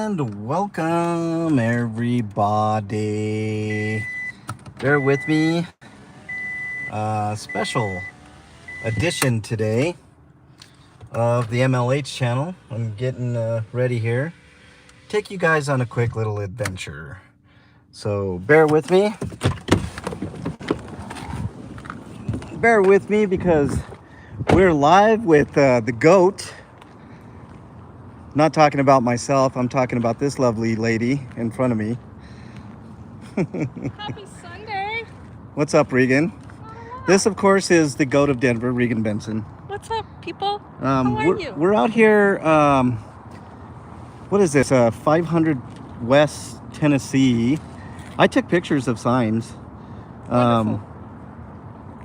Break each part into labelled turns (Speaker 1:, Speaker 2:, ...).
Speaker 1: And welcome everybody. Bear with me. Special edition today of the MLH channel. I'm getting ready here. Take you guys on a quick little adventure. So bear with me. Bear with me because we're live with the goat. Not talking about myself, I'm talking about this lovely lady in front of me.
Speaker 2: Happy Sunday.
Speaker 1: What's up, Regan? This, of course, is the goat of Denver, Regan Benson.
Speaker 2: What's up, people? How are you?
Speaker 1: We're out here, what is this, 500 West Tennessee. I took pictures of signs.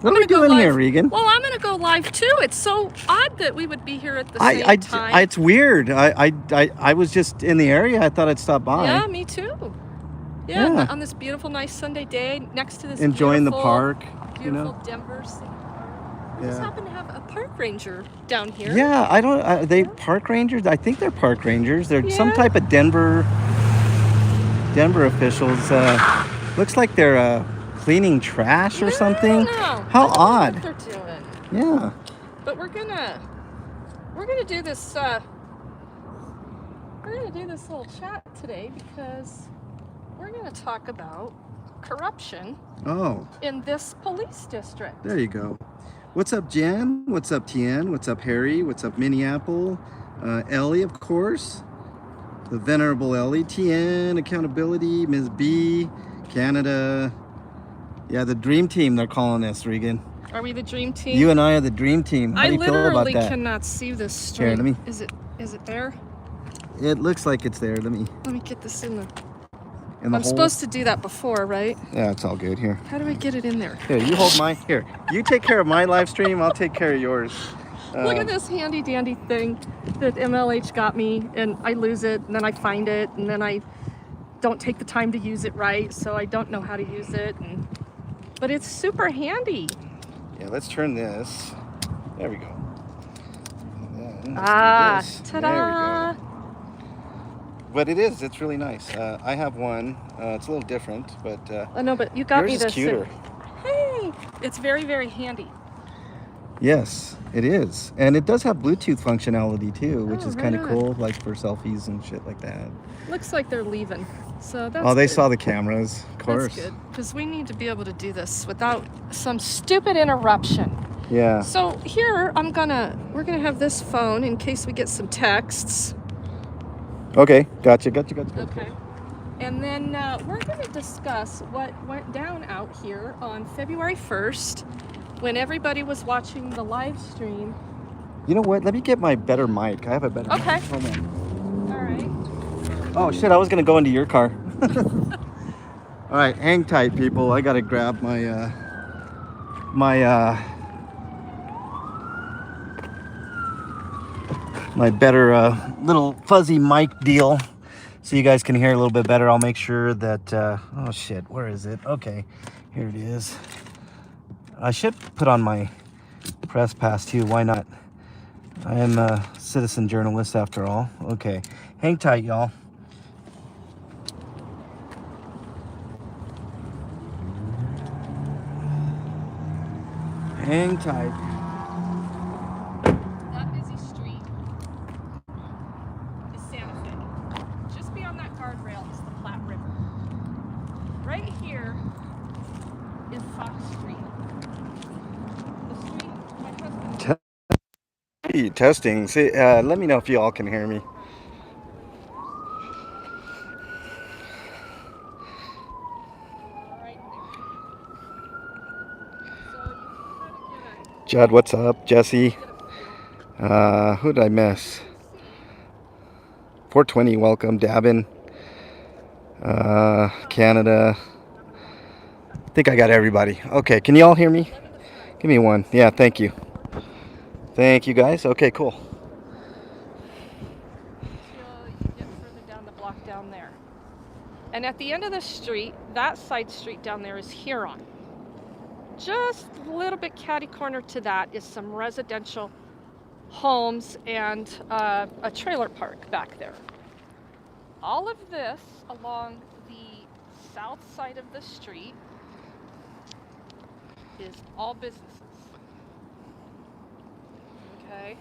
Speaker 1: What are we doing here, Regan?
Speaker 2: Well, I'm going to go live too. It's so odd that we would be here at the same time.
Speaker 1: It's weird. I was just in the area. I thought I'd stop by.
Speaker 2: Yeah, me too. Yeah. On this beautiful, nice Sunday day next to this
Speaker 1: enjoying the park.
Speaker 2: Beautiful Denver City Park. We just happen to have a park ranger down here.
Speaker 1: Yeah, I don't. Are they park rangers? I think they're park rangers. They're some type of Denver officials. Looks like they're cleaning trash or something.
Speaker 2: I don't know.
Speaker 1: How
Speaker 2: odd.
Speaker 1: What
Speaker 2: they're doing.
Speaker 1: Yeah.
Speaker 2: But we're gonna do this. We're gonna do this little chat today because we're gonna talk about corruption. In this police district.
Speaker 1: There you go. What's up, Jen? What's up, Tien? What's up, Harry? What's up, Minneapolis? Ellie, of course. The venerable Ellie. Tien, accountability, Ms. B, Canada. Yeah, the dream team, they're calling us, Regan.
Speaker 2: Are we the dream team?
Speaker 1: You and I are the dream team. How do you feel about that?
Speaker 2: I literally cannot see this stream.
Speaker 1: Here, let me.
Speaker 2: Is it there?
Speaker 1: It looks like it's there. Let me
Speaker 2: get this in the
Speaker 1: hole.
Speaker 2: Supposed to do that before, right?
Speaker 1: Yeah, it's all good here.
Speaker 2: How do we get it in there?
Speaker 1: Here, you hold mine. Here, you take care of my live stream. I'll take care of yours.
Speaker 2: Look at this handy dandy thing that MLH got me, and I lose it, and then I find it, and then I don't take the time to use it right, so I don't know how to use it. But it's super handy.
Speaker 1: Yeah, let's turn this. There we go.
Speaker 2: Ta-da!
Speaker 1: But it's really nice. I have one. It's a little different, but
Speaker 2: I know, but you got me this.
Speaker 1: Cuter.
Speaker 2: Hey, it's very, very handy.
Speaker 1: Yes, it is, and it does have Bluetooth functionality too, which is kind of cool, like for selfies and shit like that.
Speaker 2: Looks like they're leaving, so that's.
Speaker 1: Oh, they saw the cameras, of course.
Speaker 2: That's good, because we need to be able to do this without some stupid interruption.
Speaker 1: Yeah.
Speaker 2: So here we're gonna have this phone in case we get some texts.
Speaker 1: Okay, gotcha.
Speaker 2: Okay. And then we're going to discuss what went down out here on February 1st when everybody was watching the live stream.
Speaker 1: You know what? Let me get my better mic. I have a better mic.
Speaker 2: Okay.
Speaker 1: Hold on.
Speaker 2: All right.
Speaker 1: Oh, shit. I was going to go into your car. All right. Hang tight, people. I got to grab my my better little fuzzy mic deal so you guys can hear a little bit better. I'll make sure that oh shit, where is it? Okay, here it is. I should put on my press pass too. Why not? I am a citizen journalist after all. Okay, hang tight, y'all. Hang tight.
Speaker 2: Right here is Fox Street. The street my husband...
Speaker 1: Testing. See, let me know if you all can hear me. Judd, what's up? Jesse. Who did I miss? 420, welcome. Davin. Canada. I think I got everybody. Okay, can you all hear me? Give me one. Yeah, thank you. Thank you, guys. Okay, cool.
Speaker 2: You get further down the block down there. And at the end of the street, that side street down there is Huron. Just a little bit catty corner to that is some residential homes and a trailer park back there. all of this along the south side of the street is all businesses. Okay?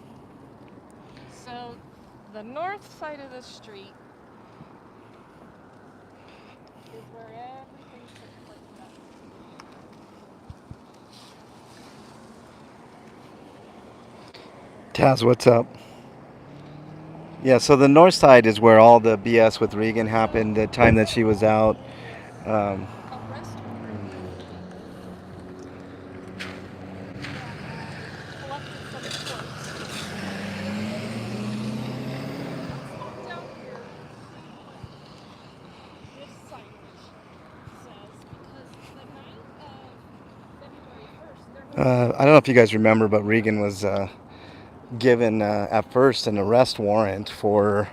Speaker 2: So the north side of the street is where everything takes place at.
Speaker 1: Taz, what's up? Yeah, so the north side is where all the BS with Regan happened, the time that she was out. Um,
Speaker 2: Arrest warrant collected from the courts. Let's look down here and see what this signage says, because the night of February 1st, there was
Speaker 1: I don't know if you guys remember, but Regan was given at first an arrest warrant for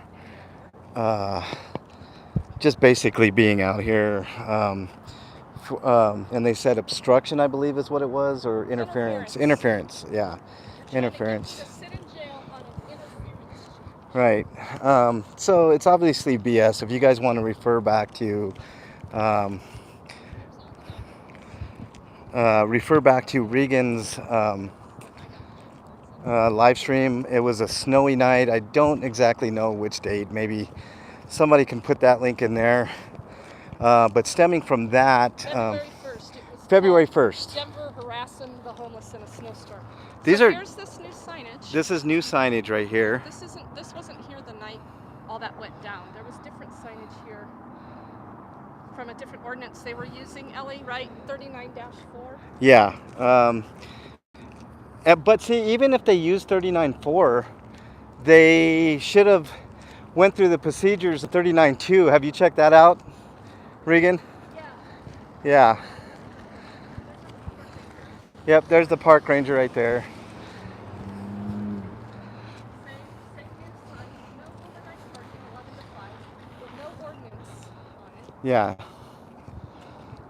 Speaker 1: uh, just basically being out here. And they said obstruction, I believe is what it was, or interference. Interference, yeah. Interference.
Speaker 2: to sit in jail on an interference charge.
Speaker 1: Right. So it's obviously BS. If you guys want to refer back to Regan's live stream, it was a snowy night. I don't exactly know which date. Maybe somebody can put that link in there. But stemming from that,
Speaker 2: February 1st, it was
Speaker 1: February
Speaker 2: called
Speaker 1: 1st.
Speaker 2: Denver harassing the homeless in a snowstorm.
Speaker 1: These
Speaker 2: So
Speaker 1: are-
Speaker 2: here's this new signage.
Speaker 1: This is new signage right here.
Speaker 2: This wasn't here the night all that went down. There was different signage here from a different ordinance they were using. Ellie, right? 39-4.
Speaker 1: Yeah. But see, even if they use 39.4, they should have went through the procedures of 39.2. Have you checked that out, Regan?
Speaker 2: Yeah.
Speaker 1: Yeah. Yep, there's the park ranger right there.
Speaker 2: Same new sign. No overnight parking, 11 to 5, with no ordinance on it.
Speaker 1: Yeah.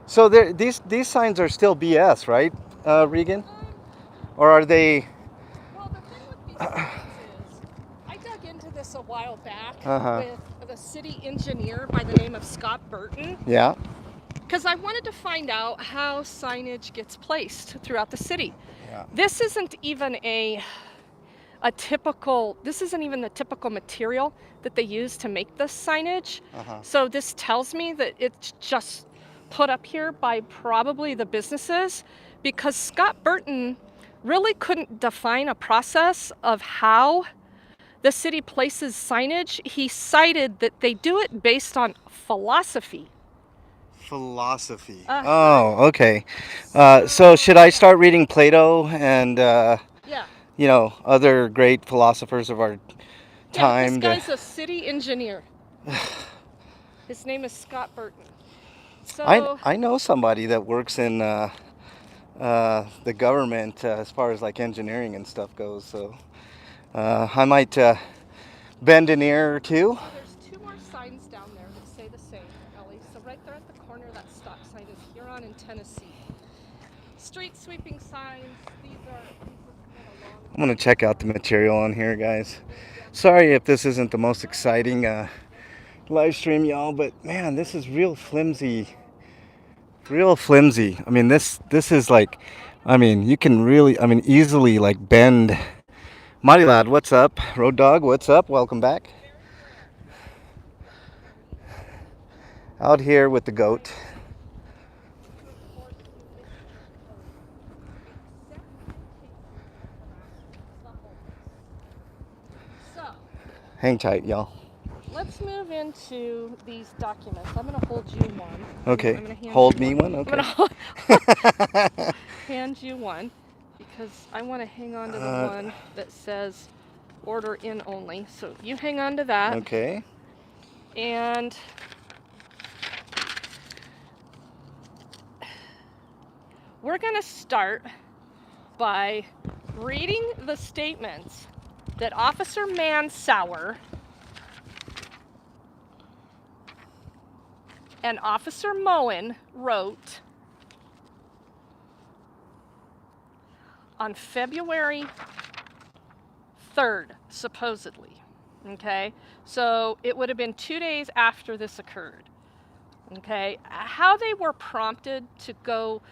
Speaker 1: So these signs are still BS, right, Regan? Or are they?
Speaker 2: Well, the thing with these signs is, I dug into this a while back with the city engineer by the name of Scott Burton,
Speaker 1: Yeah.
Speaker 2: because I wanted to find out how signage gets placed throughout the city.
Speaker 1: Yeah.
Speaker 2: This isn't even this isn't even the typical material that they use to make this signage. So this tells me that it's just put up here by probably the businesses, because Scott Burton really couldn't define a process of how the city places signage. He cited that they do it based on philosophy.
Speaker 1: Philosophy. Oh, okay. So should I start reading Plato and
Speaker 2: Yeah.
Speaker 1: Other great philosophers of our time?
Speaker 2: Yeah, this guy's a city engineer. His name is Scott Burton. So
Speaker 1: I know somebody that works in the government as far as like engineering and stuff goes. So I might bend an ear or two.
Speaker 2: there's two more signs down there that say the same, Ellie. So right there at the corner, that stop sign is Huron in Tennessee. Street sweeping signs. These are kind of
Speaker 1: I'm gonna check out the material on here, guys. Sorry if this isn't the most exciting live stream, y'all, but man, this is real flimsy. Real flimsy. I mean, this is like, I mean, you can really, I mean, easily like bend. Mighty Lad, what's up? Road Dog, what's up? Welcome back. Out here with the goat.
Speaker 2: So
Speaker 1: Hang tight, y'all.
Speaker 2: let's move into these documents. I'm gonna hold you one.
Speaker 1: Okay.
Speaker 2: I'm gonna hand
Speaker 1: Hold
Speaker 2: you
Speaker 1: me one?
Speaker 2: I'm
Speaker 1: Okay.
Speaker 2: gonna hand you one because I want to hang on to the one that says order in only. So you hang on to that.
Speaker 1: Okay.
Speaker 2: And we're going to start by reading the statements that Officer Mansauer and Officer Moen wrote on February 3rd, supposedly. Okay, so it would have been 2 days after this occurred. Okay, how they were prompted to go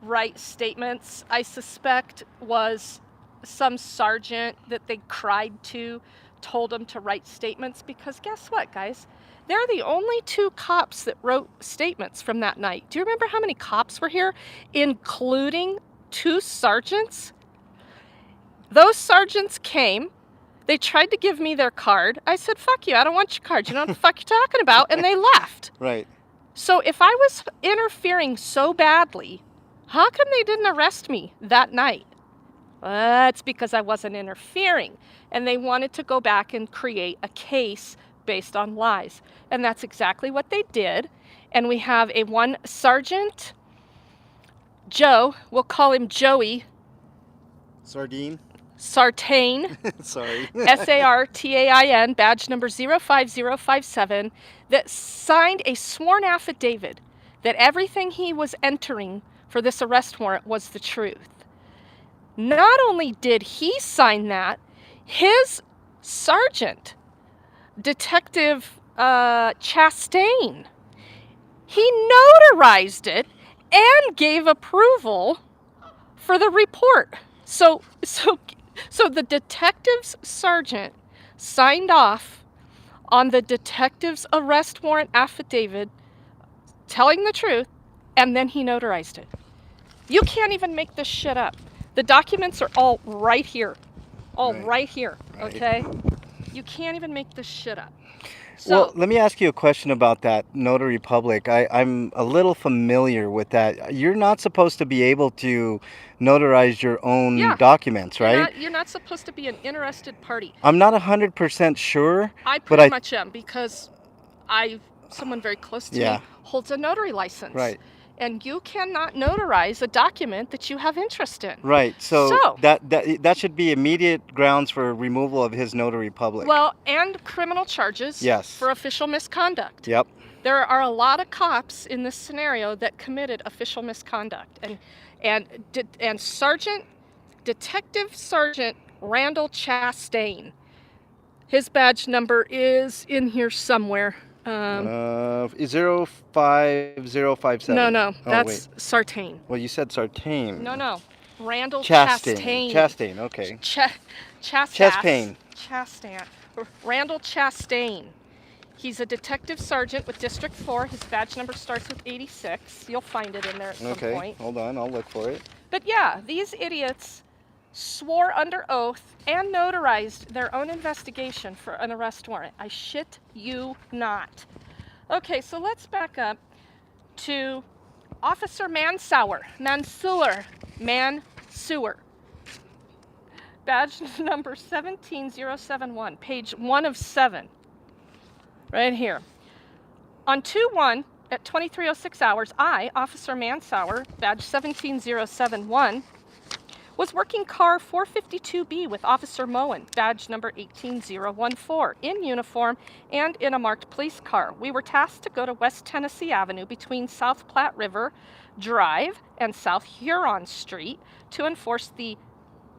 Speaker 2: write statements, I suspect, was some sergeant that they cried to told them to write statements, because guess what, guys? They're the only 2 cops that wrote statements from that night. Do you remember how many cops were here, including 2 sergeants? Those sergeants came. They tried to give me their card. I said, fuck you, I don't want your card. You know what the fuck you're talking about? And they left.
Speaker 1: Right.
Speaker 2: So if I was interfering so badly, how come they didn't arrest me that night? It's because I wasn't interfering. And they wanted to go back and create a case based on lies. And that's exactly what they did. And we have a one Sergeant Joe, we'll call him Joey
Speaker 1: Sardine.
Speaker 2: Sartain,
Speaker 1: Sorry.
Speaker 2: Sartain, badge number 05057, that signed a sworn affidavit that everything he was entering for this arrest warrant was the truth. Not only did he sign that, his sergeant, Detective Chastain, he notarized it and gave approval for the report. So the detective's sergeant signed off on the detective's arrest warrant affidavit telling the truth, and then he notarized it. You can't even make this shit up. The documents are all right here. Right here, okay? You can't even make this shit up. So,
Speaker 1: Well, let me ask you a question about that notary public. I'm a little familiar with that. You're not supposed to be able to notarize your own
Speaker 2: Yeah.
Speaker 1: documents, right?
Speaker 2: you're not supposed to be an interested party.
Speaker 1: I'm not 100% sure.
Speaker 2: I
Speaker 1: But
Speaker 2: pretty much am, because someone very close to
Speaker 1: Yeah.
Speaker 2: me holds a notary license.
Speaker 1: Right.
Speaker 2: And you cannot notarize a document that you have interest in.
Speaker 1: Right. So,
Speaker 2: So-
Speaker 1: that should be immediate grounds for removal of his notary public.
Speaker 2: Well, and criminal charges
Speaker 1: Yes.
Speaker 2: for official misconduct.
Speaker 1: Yep.
Speaker 2: There are a lot of cops in this scenario that committed official misconduct. And Detective Sergeant Randall Chastain, his badge number is in here somewhere.
Speaker 1: 05057.
Speaker 2: No,
Speaker 1: Oh,
Speaker 2: that's
Speaker 1: wait.
Speaker 2: Sartain.
Speaker 1: Well, you said Sartain.
Speaker 2: No. Randall
Speaker 1: Chastain.
Speaker 2: Chastain.
Speaker 1: Chastain, okay.
Speaker 2: Chastain. Randall Chastain. He's a detective sergeant with District 4. His badge number starts with 86. You'll find it in there at some
Speaker 1: Okay,
Speaker 2: point.
Speaker 1: hold on. I'll look for it.
Speaker 2: But yeah, these idiots swore under oath and notarized their own investigation for an arrest warrant. I shit you not. Okay, so let's back up to Officer Mansour. Badge number 17071, page 1 of 7. Right here. On 2/1 at 23:06 hours, I, Officer Mansour, badge 17071, was working car 452B with Officer Moen, badge number 18014, in uniform and in a marked police car. We were tasked to go to West Tennessee Avenue between South Platte River Drive and South Huron Street to enforce the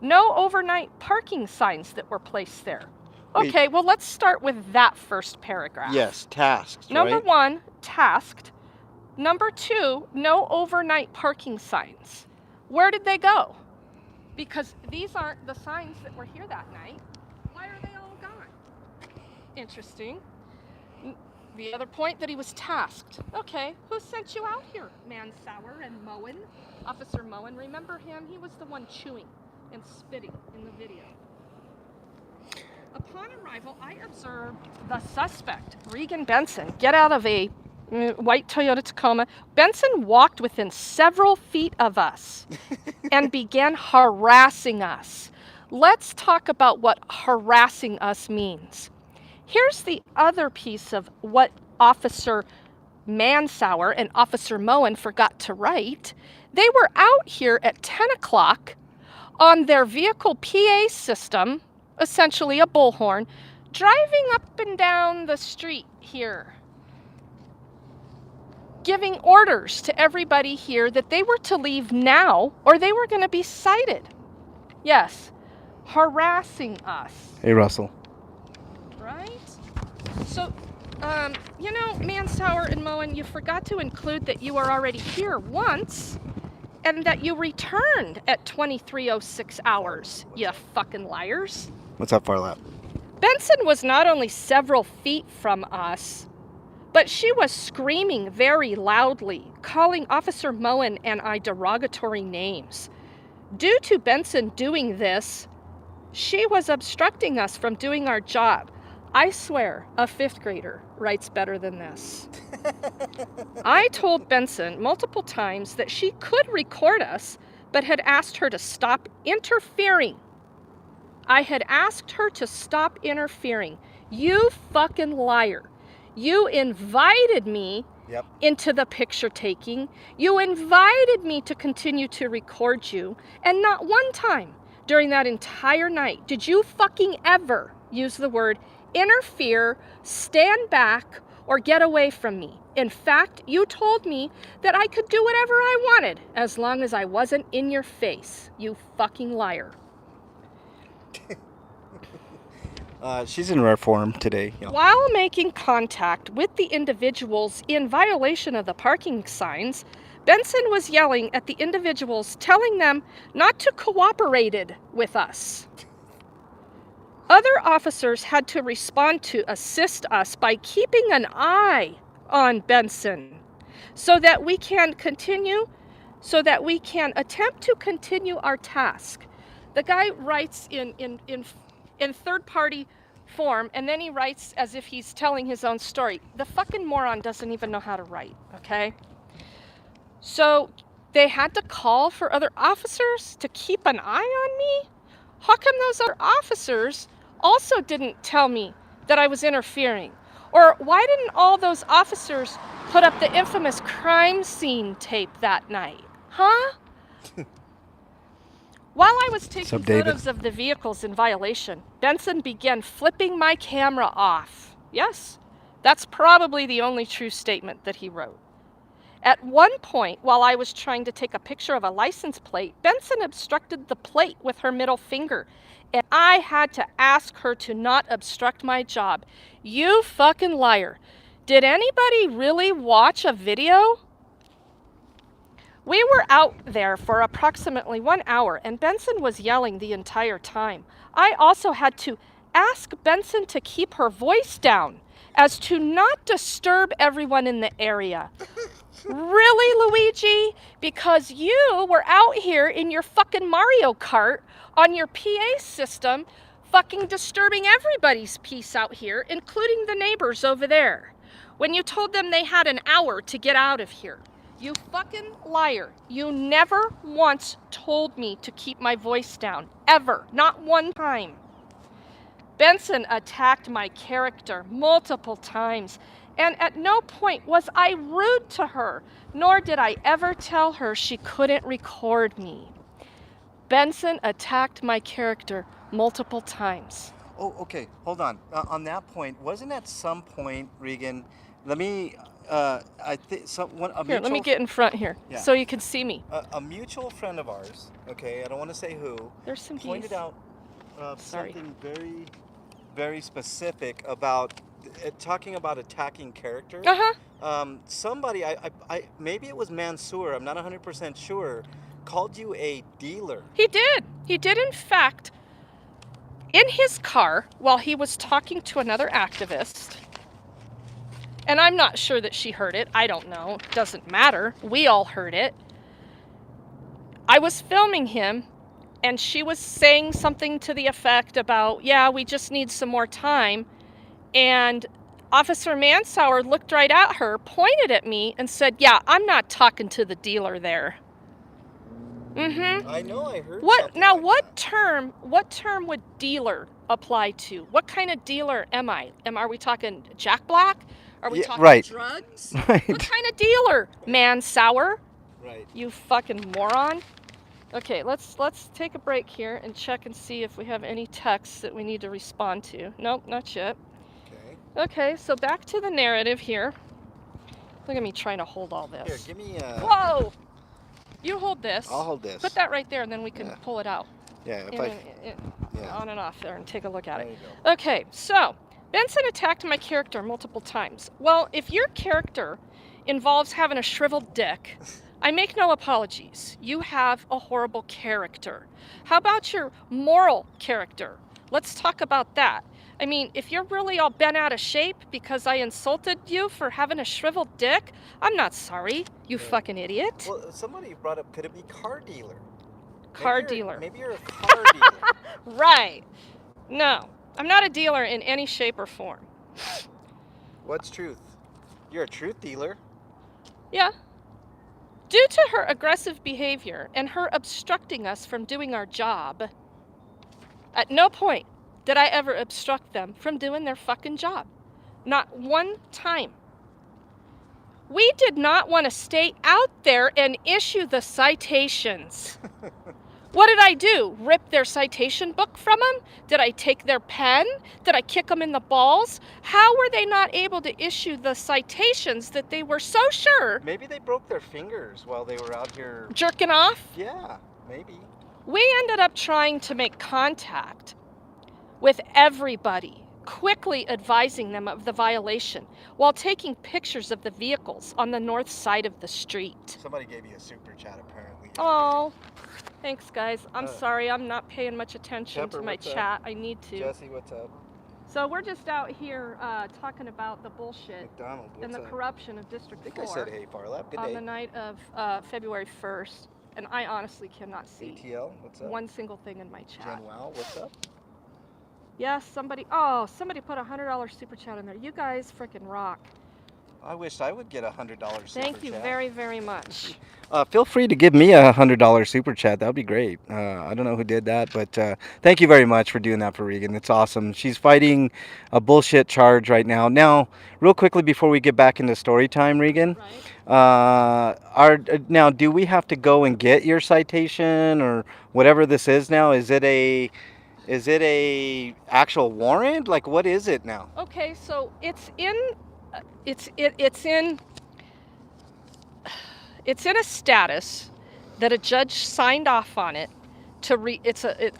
Speaker 2: no overnight parking signs that were placed there.
Speaker 1: Wait.
Speaker 2: Okay, well, let's start with that first paragraph.
Speaker 1: Yes, tasks,
Speaker 2: Number
Speaker 1: right?
Speaker 2: 1, tasked. Number 2, no overnight parking signs. Where did they go? Because these aren't the signs that were here that night. Why are they all gone? Interesting. The other point, that he was tasked. Okay, who sent you out here? Mansour and Moen. Officer Moen, remember him? He was the one chewing and spitting in the video. Upon arrival, I observed the suspect, Regan Benson, get out of a white Toyota Tacoma. Benson walked within several feet of us and began harassing us. Let's talk about what harassing us means. Here's the other piece of what Officer Mansour and Officer Moen forgot to write. They were out here at 10 o'clock on their vehicle PA system, essentially a bullhorn, driving up and down the street here, giving orders to everybody here that they were to leave now or they were going to be cited. Yes, harassing us.
Speaker 1: Hey, Russell.
Speaker 2: right? So, you know, Mansour and Moen, you forgot to include that you were already here once and that you returned at 23:06 hours, you fucking liars.
Speaker 1: What's up, Farlap?
Speaker 2: Benson was not only several feet from us, but she was screaming very loudly, calling Officer Moen and I derogatory names. Due to Benson doing this, she was obstructing us from doing our job. I swear, a 5th grader writes better than this. I told Benson multiple times that she could record us, but had asked her to stop interfering. I had asked her to stop interfering. You fucking liar. You invited me into the picture taking. You invited me to continue to record you. And not one time during that entire night did you fucking ever use the word interfere, stand back, or get away from me. In fact, you told me that I could do whatever I wanted as long as I wasn't in your face. You fucking liar.
Speaker 1: She's in rare form today. You know.
Speaker 2: While making contact with the individuals in violation of the parking signs, Benson was yelling at the individuals, telling them not to cooperate with us. Other officers had to respond to assist us by keeping an eye on Benson so that we can attempt to continue our task. The guy writes in third-party form, and then he writes as if he's telling his own story. The fucking moron doesn't even know how to write, okay? So they had to call for other officers to keep an eye on me? How come those other officers also didn't tell me that I was interfering? Or why didn't all those officers put up the infamous crime scene tape that night? Huh? While I was taking photos of the vehicles in violation, Benson began flipping my camera off. Yes, that's probably the only true statement that he wrote. At one point, while I was trying to take a picture of a license plate, Benson obstructed the plate with her middle finger, and I had to ask her to not obstruct my job. You fucking liar. Did anybody really watch a video? We were out there for approximately 1 hour, and Benson was yelling the entire time. I also had to ask Benson to keep her voice down, as to not disturb everyone in the area. Really, Luigi? Because you were out here in your fucking Mario Kart on your PA system, fucking disturbing everybody's peace out here, including the neighbors over there, when you told them they had an hour to get out of here. You fucking liar. You never once told me to keep my voice down. Ever. Not one time. Benson attacked my character multiple times, and at no point was I rude to her, nor did I ever tell her she couldn't record me. Benson attacked my character multiple times.
Speaker 1: Oh, okay. Hold on. On that point, wasn't at some point, Regan, let me... I think
Speaker 2: Here, let me get in front here, so you can see me.
Speaker 1: A mutual friend of ours, okay, I don't want to say who,
Speaker 2: there's some
Speaker 1: pointed out something very, very specific about talking about attacking characters. Somebody, maybe it was Mansour, I'm not 100% sure, called you a dealer.
Speaker 2: He did. He did, in fact, in his car while he was talking to another activist. And I'm not sure that she heard it. I don't know. It doesn't matter. We all heard it. I was filming him, and she was saying something to the effect about, yeah, we just need some more time. And Officer Mansour looked right at her, pointed at me, and said, yeah, I'm not talking to the dealer there.
Speaker 1: I know, I heard
Speaker 2: what now
Speaker 1: like
Speaker 2: what term would dealer apply to? What kind of dealer am I? Are we talking Jack Black? Are we talking drugs?
Speaker 1: Right.
Speaker 2: What kind of dealer? Mansour?
Speaker 1: Right.
Speaker 2: You fucking moron. Okay, let's take a break here and check and see if we have any texts that we need to respond to. Nope, not yet. Okay, so back to the narrative here. Look at me trying to hold all this.
Speaker 1: Here, give me a...
Speaker 2: Whoa! You hold this.
Speaker 1: I'll hold this.
Speaker 2: Put that right there, and then we can pull it out.
Speaker 1: Yeah,
Speaker 2: On and off there, and take a look at
Speaker 1: There
Speaker 2: it.
Speaker 1: you go.
Speaker 2: Okay, so Benson attacked my character multiple times. Well, if your character involves having a shriveled dick, I make no apologies. You have a horrible character. How about your moral character? Let's talk about that. I mean, if you're really all bent out of shape because I insulted you for having a shriveled dick, I'm not sorry, you fucking idiot.
Speaker 1: Well, somebody brought up, could it be car dealer?
Speaker 2: Car dealer.
Speaker 1: Maybe you're a car dealer.
Speaker 2: Right. No, I'm not a dealer in any shape or form.
Speaker 1: What's truth? You're a truth dealer.
Speaker 2: Yeah. Due to her aggressive behavior and her obstructing us from doing our job, at no point did I ever obstruct them from doing their fucking job. Not one time. We did not want to stay out there and issue the citations. What did I do? Rip their citation book from them? Did I take their pen? Did I kick them in the balls? How were they not able to issue the citations that they were so sure?
Speaker 1: Maybe they broke their fingers while they were out here.
Speaker 2: Jerking off?
Speaker 1: Yeah, maybe.
Speaker 2: We ended up trying to make contact with everybody, quickly advising them of the violation while taking pictures of the vehicles on the north side of the street.
Speaker 1: Somebody gave you a super chat apparently.
Speaker 2: Oh, thanks guys. I'm sorry, I'm not paying much attention
Speaker 1: Pepper,
Speaker 2: to my
Speaker 1: what's up?
Speaker 2: chat. I need to.
Speaker 1: Jesse, what's up?
Speaker 2: So we're just out here talking about the bullshit
Speaker 1: McDonald, what's
Speaker 2: and the
Speaker 1: up?
Speaker 2: corruption of District
Speaker 1: I think
Speaker 2: 4
Speaker 1: I said hey, Farlap. Good
Speaker 2: on
Speaker 1: day.
Speaker 2: the night of February 1st. And I honestly cannot see
Speaker 1: ATL, what's up?
Speaker 2: one single thing in my chat.
Speaker 1: Jen Wow, what's up?
Speaker 2: Yes, somebody put a $100 super chat in there. You guys freaking rock.
Speaker 1: I wish I would get a $100 super
Speaker 2: Thank you
Speaker 1: chat.
Speaker 2: very, very much.
Speaker 1: Feel free to give me a $100 super chat. That would be great. I don't know who did that, but thank you very much for doing that for Regan. It's awesome. She's fighting a bullshit charge right now. Now, real quickly before we get back into story time, Regan,
Speaker 2: Right.
Speaker 1: now do we have to go and get your citation or whatever this is now? Is it a actual warrant? Like, what is it now?
Speaker 2: Okay, so it's in a status that a judge signed off on it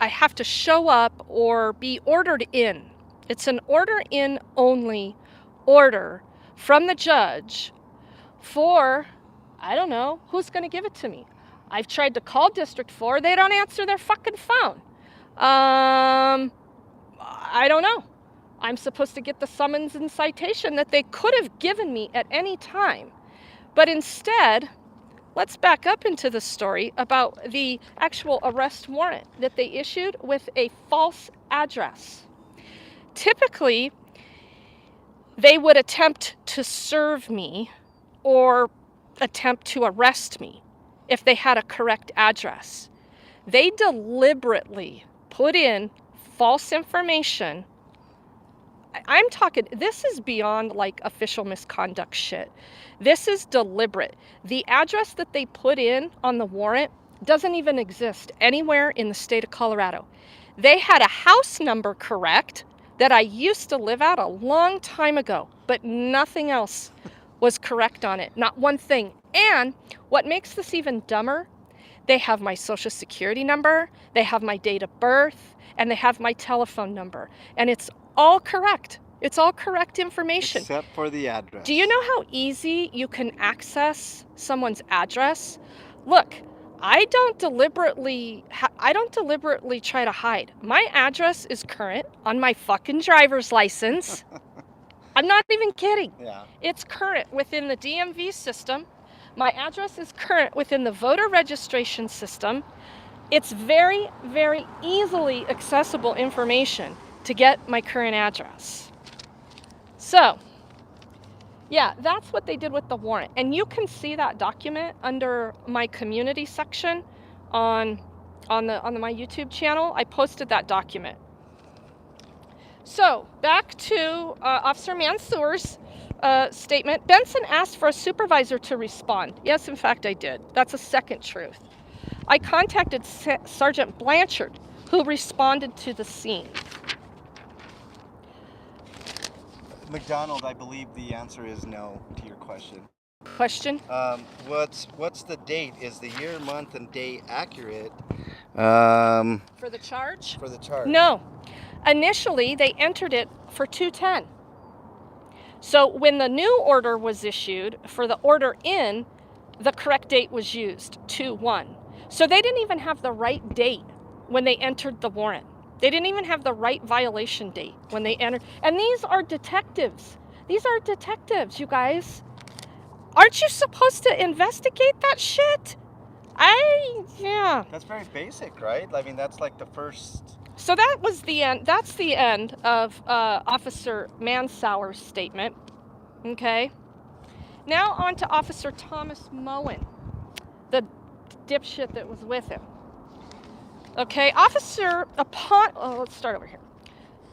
Speaker 2: I have to show up or be ordered in. It's an order in only order from the judge for, I don't know, who's going to give it to me. I've tried to call District 4, they don't answer their fucking phone. I don't know. I'm supposed to get the summons and citation that they could have given me at any time. But instead, let's back up into the story about the actual arrest warrant that they issued with a false address. Typically, they would attempt to serve me or attempt to arrest me if they had a correct address. They deliberately put in false information. I'm talking, this is beyond like official misconduct shit. This is deliberate. The address that they put in on the warrant doesn't even exist anywhere in the state of Colorado. They had a house number correct that I used to live at a long time ago, but nothing else was correct on it. Not one thing. And what makes this even dumber, they have my social security number, they have my date of birth, and they have my telephone number. And it's all correct. It's all correct information.
Speaker 1: Except for the address.
Speaker 2: Do you know how easy you can access someone's address? Look, I don't deliberately try to hide. My address is current on my fucking driver's license. I'm not even kidding.
Speaker 1: Yeah.
Speaker 2: It's current within the DMV system. My address is current within the voter registration system. It's very, very easily accessible information to get my current address. So, yeah, that's what they did with the warrant. And you can see that document under my community section on my YouTube channel. I posted that document. So, back to Officer Mansour's statement. Benson asked for a supervisor to respond. Yes, in fact, I did. That's a second truth. I contacted Sergeant Blanchard, who responded to the scene.
Speaker 1: McDonald, I believe the answer is no to your question.
Speaker 2: Question?
Speaker 1: What's the date? Is the year, month, and day accurate?
Speaker 2: For the charge?
Speaker 1: For the charge.
Speaker 2: No. Initially, they entered it for 210. So when the new order was issued for the order in, the correct date was used, 2/1. So they didn't even have the right date when they entered the warrant. They didn't even have the right violation date when they entered. And these are detectives. These are detectives, you guys. Aren't you supposed to investigate that shit? Yeah.
Speaker 1: That's very basic, right? I mean, that's like the first.
Speaker 2: So that was the end. That's the end of Officer Mansauer's statement. Okay. Now on to Officer Thomas Moen, the dipshit that was with him. Okay, let's start over here.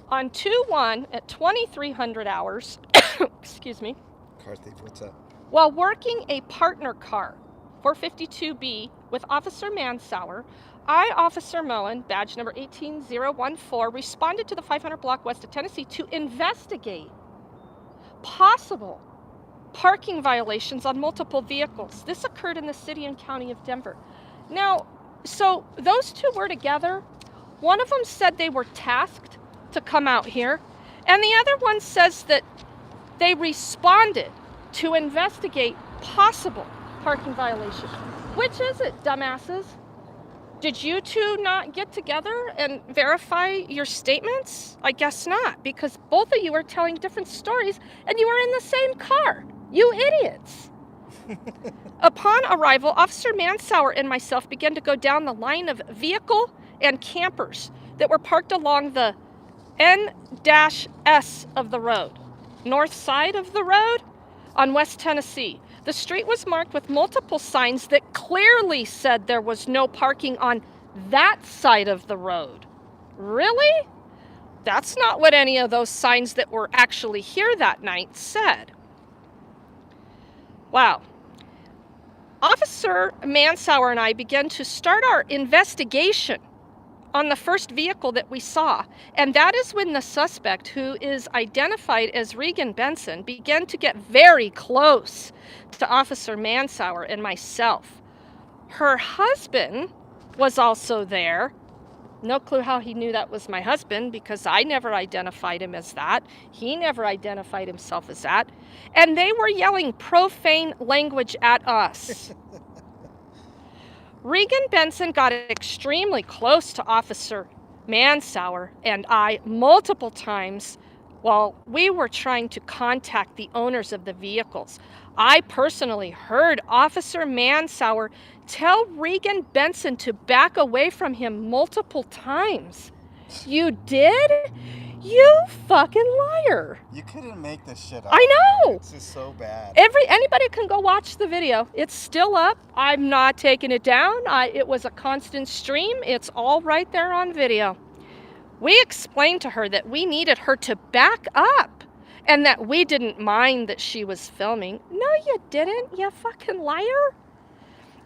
Speaker 2: On 2/1 at 2300 hours, excuse me,
Speaker 1: Car thief, what's up?
Speaker 2: while working a partner car, 452B, with Officer Mansauer, I, Officer Moen, badge number 18014, responded to the 500 block west of Tennessee to investigate possible parking violations on multiple vehicles. This occurred in the city and county of Denver. Now, so those two were together. One of them said they were tasked to come out here, and the other one says that they responded to investigate possible parking violations. Which is it, dumbasses? Did you two not get together and verify your statements? I guess not, because both of you are telling different stories and you were in the same car. You idiots. Upon arrival, Officer Mansauer and myself began to go down the line of vehicle and campers that were parked along the N-S of the road, north side of the road on West Tennessee. The street was marked with multiple signs that clearly said there was no parking on that side of the road. Really? That's not what any of those signs that were actually here that night said. Wow. Officer Mansauer and I began to start our investigation on the first vehicle that we saw, and that is when the suspect, who is identified as Regan Benson, began to get very close to Officer Mansauer and myself. Her husband was also there. No clue how he knew that was my husband, because I never identified him as that. He never identified himself as that. And they were yelling profane language at us. Regan Benson got extremely close to Officer Mansauer and I multiple times while we were trying to contact the owners of the vehicles. I personally heard Officer Mansauer tell Regan Benson to back away from him multiple times. You did? You fucking liar.
Speaker 1: You couldn't make this shit up.
Speaker 2: I know.
Speaker 1: It's just so bad.
Speaker 2: Anybody can go watch the video. It's still up. I'm not taking it down. It was a constant stream. It's all right there on video. We explained to her that we needed her to back up and that we didn't mind that she was filming. No, you didn't, you fucking liar.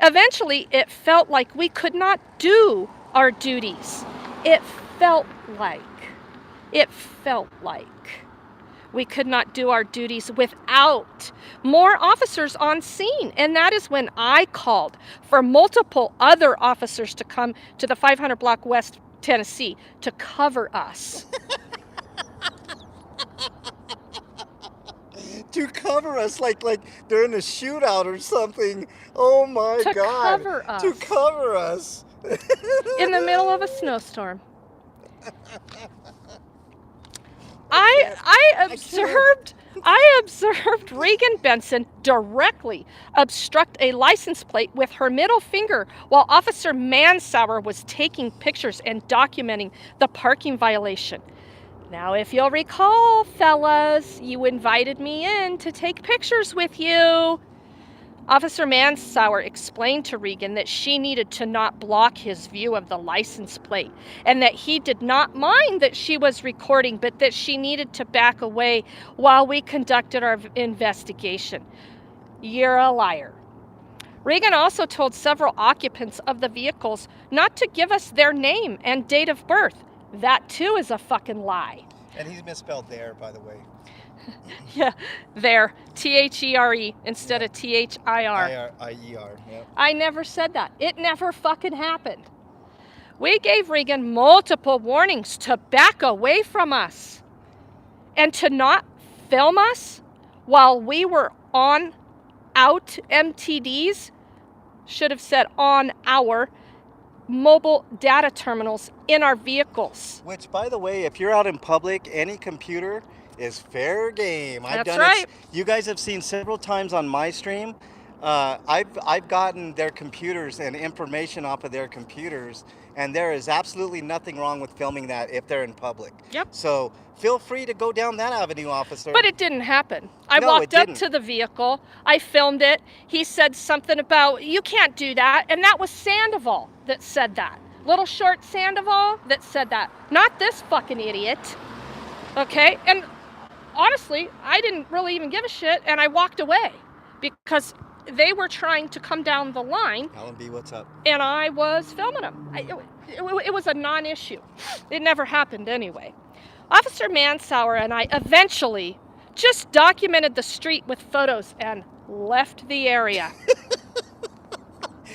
Speaker 2: Eventually, it felt like we could not do our duties. It felt like we could not do our duties without more officers on scene. And that is when I called for multiple other officers to come to the 500 block West Tennessee to cover us.
Speaker 1: To cover us like they're in a shootout or something. Oh my God.
Speaker 2: To cover us.
Speaker 1: To cover us.
Speaker 2: In the middle of a snowstorm. I observed Regan Benson directly obstruct a license plate with her middle finger while Officer Mansauer was taking pictures and documenting the parking violation. Now, if you'll recall, fellas, you invited me in to take pictures with you. Officer Mansauer explained to Regan that she needed to not block his view of the license plate and that he did not mind that she was recording, but that she needed to back away while we conducted our investigation. You're a liar. Regan also told several occupants of the vehicles not to give us their name and date of birth. That too is a fucking lie.
Speaker 1: And he's misspelled there, by the way.
Speaker 2: Yeah, there. T-H-E-R-E instead of T-H-I-R.
Speaker 1: I-E-R, yeah.
Speaker 2: I never said that. It never fucking happened. We gave Regan multiple warnings to back away from us and to not film us while we were on out MTDs, should have said on our mobile data terminals in our vehicles.
Speaker 1: Which, by the way, if you're out in public, any computer is fair game. I've
Speaker 2: That's
Speaker 1: done
Speaker 2: right.
Speaker 1: it. You guys have seen several times on my stream. I've gotten their computers and information off of their computers, and there is absolutely nothing wrong with filming that if they're in public.
Speaker 2: Yep.
Speaker 1: So feel free to go down that avenue, officer.
Speaker 2: But it didn't happen. I
Speaker 1: No,
Speaker 2: walked
Speaker 1: it
Speaker 2: up
Speaker 1: didn't.
Speaker 2: to the vehicle. I filmed it. He said something about, you can't do that. And that was Sandoval that said that. Little short Sandoval that said that. Not this fucking idiot. Okay? And honestly, I didn't really even give a shit, and I walked away because they were trying to come down the line,
Speaker 1: Alan B, what's up?
Speaker 2: and I was filming them. It was a non-issue. It never happened anyway. Officer Mansauer and I eventually just documented the street with photos and left the area.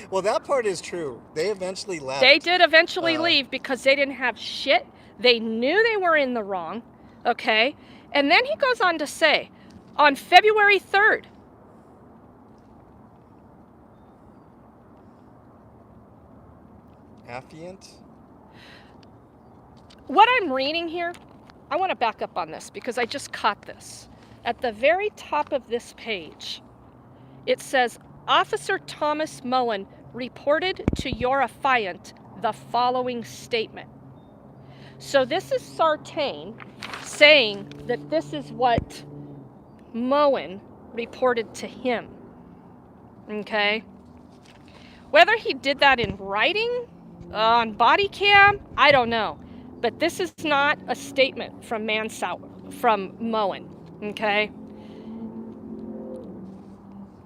Speaker 1: Well, that part is true. They eventually left.
Speaker 2: They did eventually leave because they didn't have shit. They knew they were in the wrong, okay? And then he goes on to say, on February 3rd,
Speaker 1: Affiant?
Speaker 2: what I'm reading here, I want to back up on this because I just caught this. At the very top of this page, it says, Officer Thomas Moen reported to your affiant the following statement. So this is Sartain saying that this is what Moen reported to him. Okay? Whether he did that in writing, on body cam, I don't know. But this is not a statement from Mansauer, from Moen. Okay?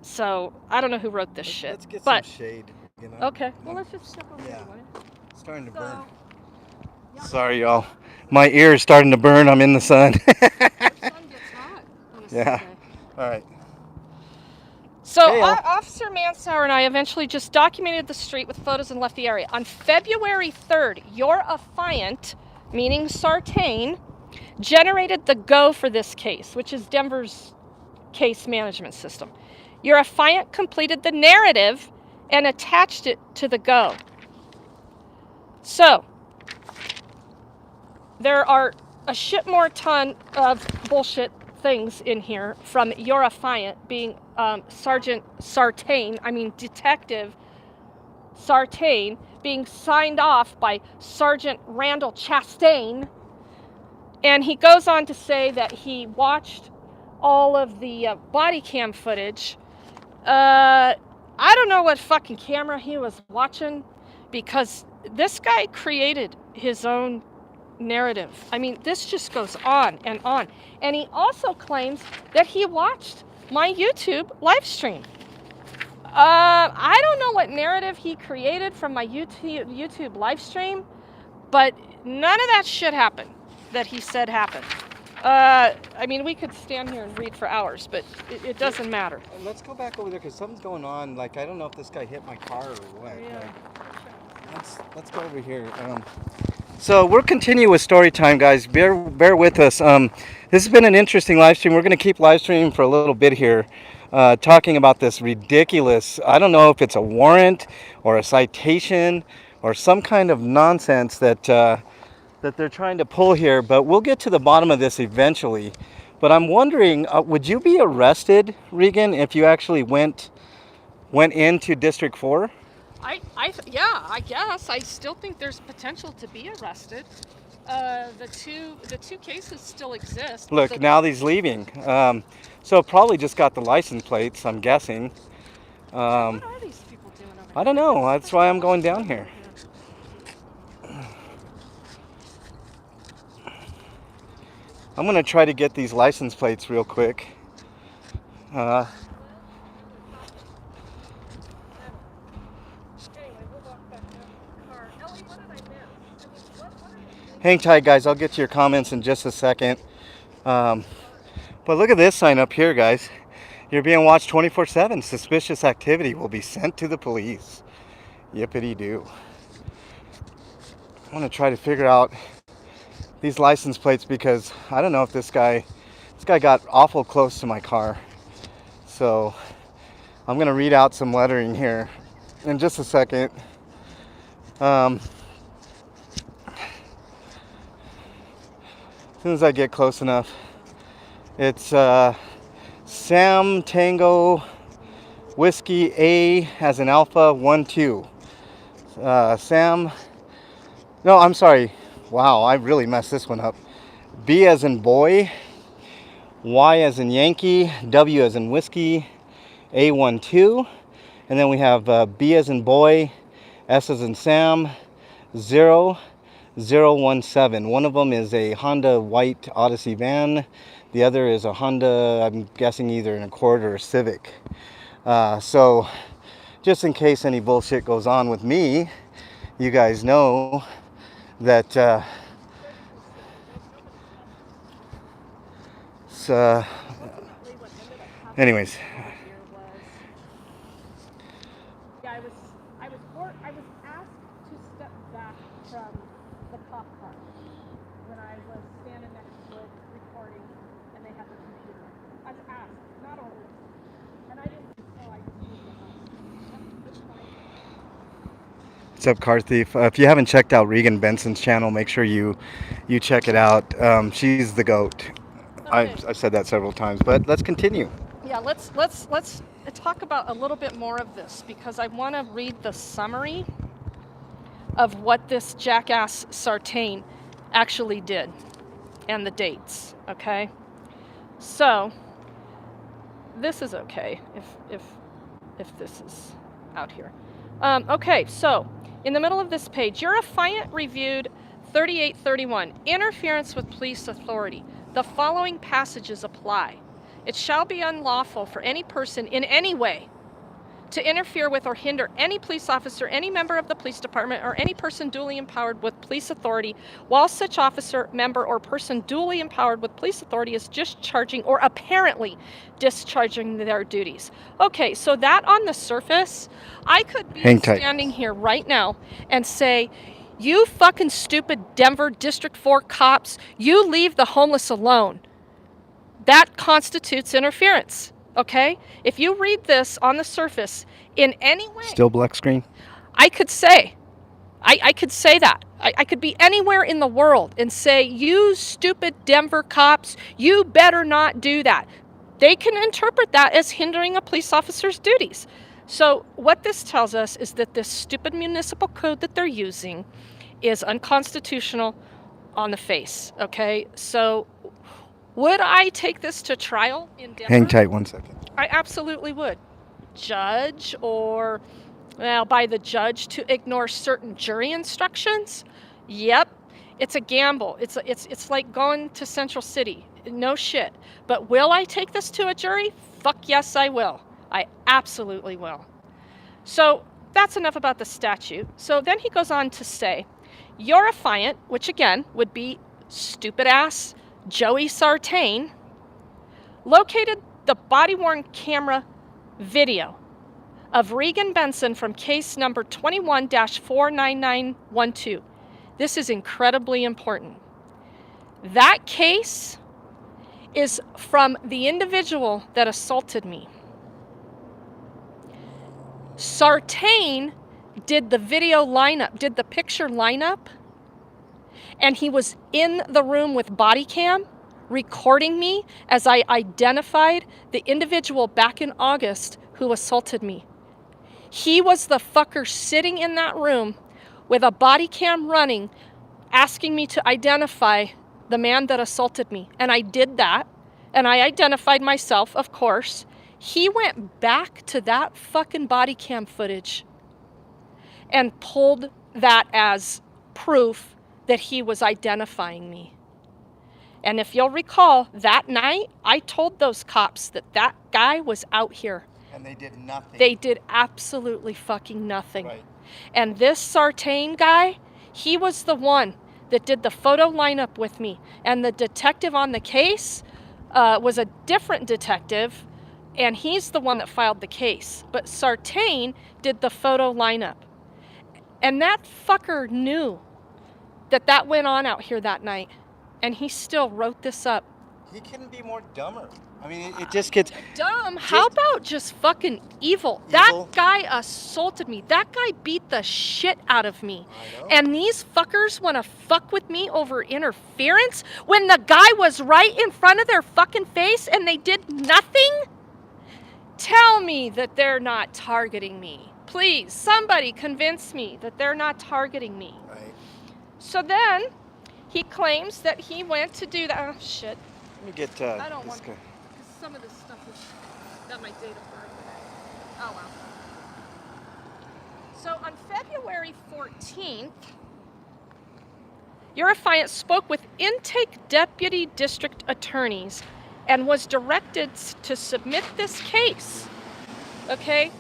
Speaker 2: So, I don't know who wrote this shit.
Speaker 1: Let's get
Speaker 2: but,
Speaker 1: some shade, you know?
Speaker 2: okay, well, let's just step over
Speaker 1: Yeah.
Speaker 2: anyway.
Speaker 1: It's starting to
Speaker 2: So,
Speaker 1: burn.
Speaker 2: yeah.
Speaker 1: Sorry, y'all. My ear is starting to burn. I'm in the sun.
Speaker 2: The sun gets hot on a
Speaker 1: Yeah.
Speaker 2: Sunday.
Speaker 1: All right.
Speaker 2: So
Speaker 1: Hey, y'all.
Speaker 2: Officer Mansauer and I eventually just documented the street with photos and left the area. On February 3rd, your affiant, meaning Sartain, generated the go for this case, which is Denver's case management system. Your affiant completed the narrative and attached it to the go. So, there are a shit more ton of bullshit things in here from your affiant being Detective Sartain being signed off by Sergeant Randall Chastain. And he goes on to say that he watched all of the body cam footage. I don't know what fucking camera he was watching because this guy created his own narrative. I mean, this just goes on and on. And he also claims that he watched my YouTube live stream. I don't know what narrative he created from my YouTube live stream, but none of that shit happened that he said happened. I mean, we could stand here and read for hours, but it doesn't matter.
Speaker 1: Let's go back over there because something's going on. Like, I don't know if this guy hit my car or what.
Speaker 2: Yeah.
Speaker 1: Let's go over here. So we'll continue with story time, guys. Bear with us. This has been an interesting live stream. We're going to keep live streaming for a little bit here, talking about this ridiculous. I don't know if it's a warrant or a citation or some kind of nonsense that that they're trying to pull here. But we'll get to the bottom of this eventually. But I'm wondering, would you be arrested, Regan, if you actually went into District 4?
Speaker 2: Yeah, I guess. I still think there's potential to be arrested. The two cases still exist.
Speaker 1: Look,
Speaker 2: So-
Speaker 1: now he's leaving. So probably just got the license plates, I'm guessing.
Speaker 2: What are these people doing over
Speaker 1: I don't know. That's why I'm going down here. I'm going to try to get these license plates real quick.
Speaker 2: Anyway, we'll walk back down to the car. Ellie, what did I miss? What are you
Speaker 1: Hang tight, guys. I'll get to your comments in just a second. But look at this sign up here, guys. You're being watched 24/7. Suspicious activity will be sent to the police. Yippity-doo. I want to try to figure out these license plates because I don't know if this guy got awful close to my car. So I'm going to read out some lettering here in just a second. As soon as I get close enough. It's Sam Tango Whiskey A as an Alpha 1-2. Sam, no, I'm sorry. Wow, I really messed this one up. B as in boy, Y as in Yankee, W as in whiskey, A12. And then we have B as in boy, S as in Sam, 0017. One of them is a Honda white Odyssey van. The other is a Honda, I'm guessing either an Accord or a Civic. So just in case any bullshit goes on with me, you guys know that anyways.
Speaker 2: Yeah, I was asked to step back from the cop car when I was standing next to it recording, and they had the computer. I was asked, not ordered, and I didn't. So I just moved them up.
Speaker 1: What's up, Car Thief? If you haven't checked out Regan Benson's channel, make sure you check it out. She's the GOAT.
Speaker 2: Okay.
Speaker 1: I've said that several times, but let's continue.
Speaker 2: Yeah, let's talk about a little bit more of this because I want to read the summary of what this jackass Sartain actually did and the dates. Okay, so this is okay if this is out here. Okay, so in the middle of this page, your affiant reviewed 3831, interference with police authority. The following passages apply. It shall be unlawful for any person in any way to interfere with or hinder any police officer, any member of the police department, or any person duly empowered with police authority while such officer, member, or person duly empowered with police authority is discharging or apparently discharging their duties. Okay, so that on the surface, I could be standing here right now and say, you fucking stupid Denver District 4 cops, you leave the homeless alone. That constitutes interference, okay? If you read this on the surface in any way...
Speaker 1: Still black screen?
Speaker 2: I could say that. I could be anywhere in the world and say, you stupid Denver cops, you better not do that. They can interpret that as hindering a police officer's duties. So what this tells us is that this stupid municipal code that they're using is unconstitutional on the face, okay? So would I take this to trial in Denver?
Speaker 1: Hang tight 1 second.
Speaker 2: I absolutely would. Judge or, well, by the judge to ignore certain jury instructions? Yep. It's a gamble. It's like going to Central City. No shit. But will I take this to a jury? Fuck yes, I will. I absolutely will. So that's enough about the statute. So then he goes on to say, your affiant, which again would be stupid ass Joey Sartain, located the body-worn camera video of Regan Benson from case number 21-49912. This is incredibly important. That case is from the individual that assaulted me. Sartain did the video lineup, did the picture lineup, and he was in the room with body cam recording me as I identified the individual back in August who assaulted me. He was the fucker sitting in that room with a body cam running, asking me to identify the man that assaulted me. And I did that, and I identified myself, of course. He went back to that fucking body cam footage and pulled that as proof that he was identifying me. And if you'll recall, that night, I told those cops that that guy was out here.
Speaker 1: And they did nothing.
Speaker 2: They did absolutely fucking nothing.
Speaker 1: Right.
Speaker 2: And this Sartain guy, he was the one that did the photo lineup with me. And the detective on the case was a different detective, and he's the one that filed the case. But Sartain did the photo lineup. And that fucker knew that went on out here that night. And he still wrote this up.
Speaker 1: He couldn't be more dumber. I mean, it just gets
Speaker 2: Dumb. How about just fucking evil?
Speaker 1: Evil.
Speaker 2: That guy assaulted me. That guy beat the shit out of me.
Speaker 1: I know.
Speaker 2: And these fuckers want to fuck with me over interference when the guy was right in front of their fucking face and they did nothing? Tell me that they're not targeting me. Please, somebody convince me that they're not targeting me.
Speaker 1: Right.
Speaker 2: So then he claims that he went to do that. Oh, shit.
Speaker 1: Let me get
Speaker 2: I don't
Speaker 1: this
Speaker 2: want
Speaker 1: guy.
Speaker 2: because some of this stuff is got my date of birth. Oh well. So on February 14th, Eurofient spoke with intake deputy district attorneys and was directed to submit this case. Okay?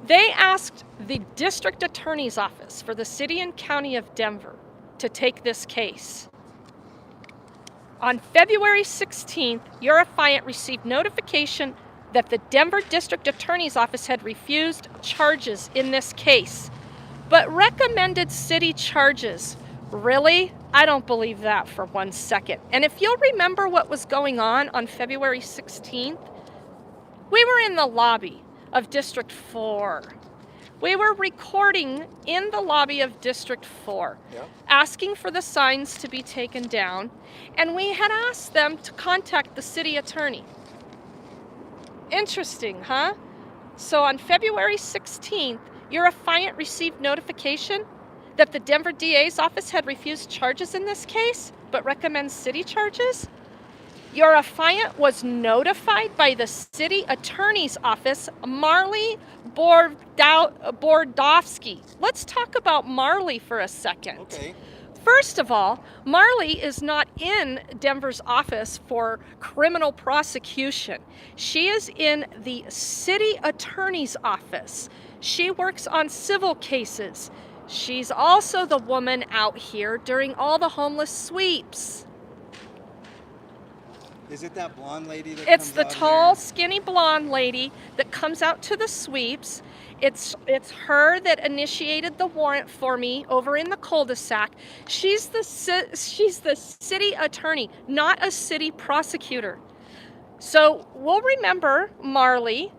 Speaker 2: They asked the district attorney's office for the city and county of Denver to take this case. On February 16th, Eurofient received notification that the Denver District Attorney's Office had refused charges in this case, but recommended city charges. Really? I don't believe that for 1 second. And if you'll remember what was going on February 16th, we were in the lobby of District 4. We were recording in the lobby of District 4, asking for the signs to be taken down, and we had asked them to contact the city attorney. Interesting, huh? So on February 16th, Eurofient received notification that the Denver DA's office had refused charges in this case, but recommends city charges? Eurofient was notified by the city attorney's office, Marley Bordovsky. Let's talk about Marley for a second.
Speaker 1: Okay.
Speaker 2: First of all, Marley is not in Denver's office for criminal prosecution. She is in the city attorney's office. She works on civil cases. She's also the woman out here during all the homeless sweeps.
Speaker 1: Is it that blonde lady that
Speaker 2: It's
Speaker 1: comes
Speaker 2: the
Speaker 1: out
Speaker 2: tall,
Speaker 1: here?
Speaker 2: skinny blonde lady that comes out to the sweeps. It's her that initiated the warrant for me over in the cul-de-sac. She's the city attorney, not a city prosecutor. So we'll remember Marley.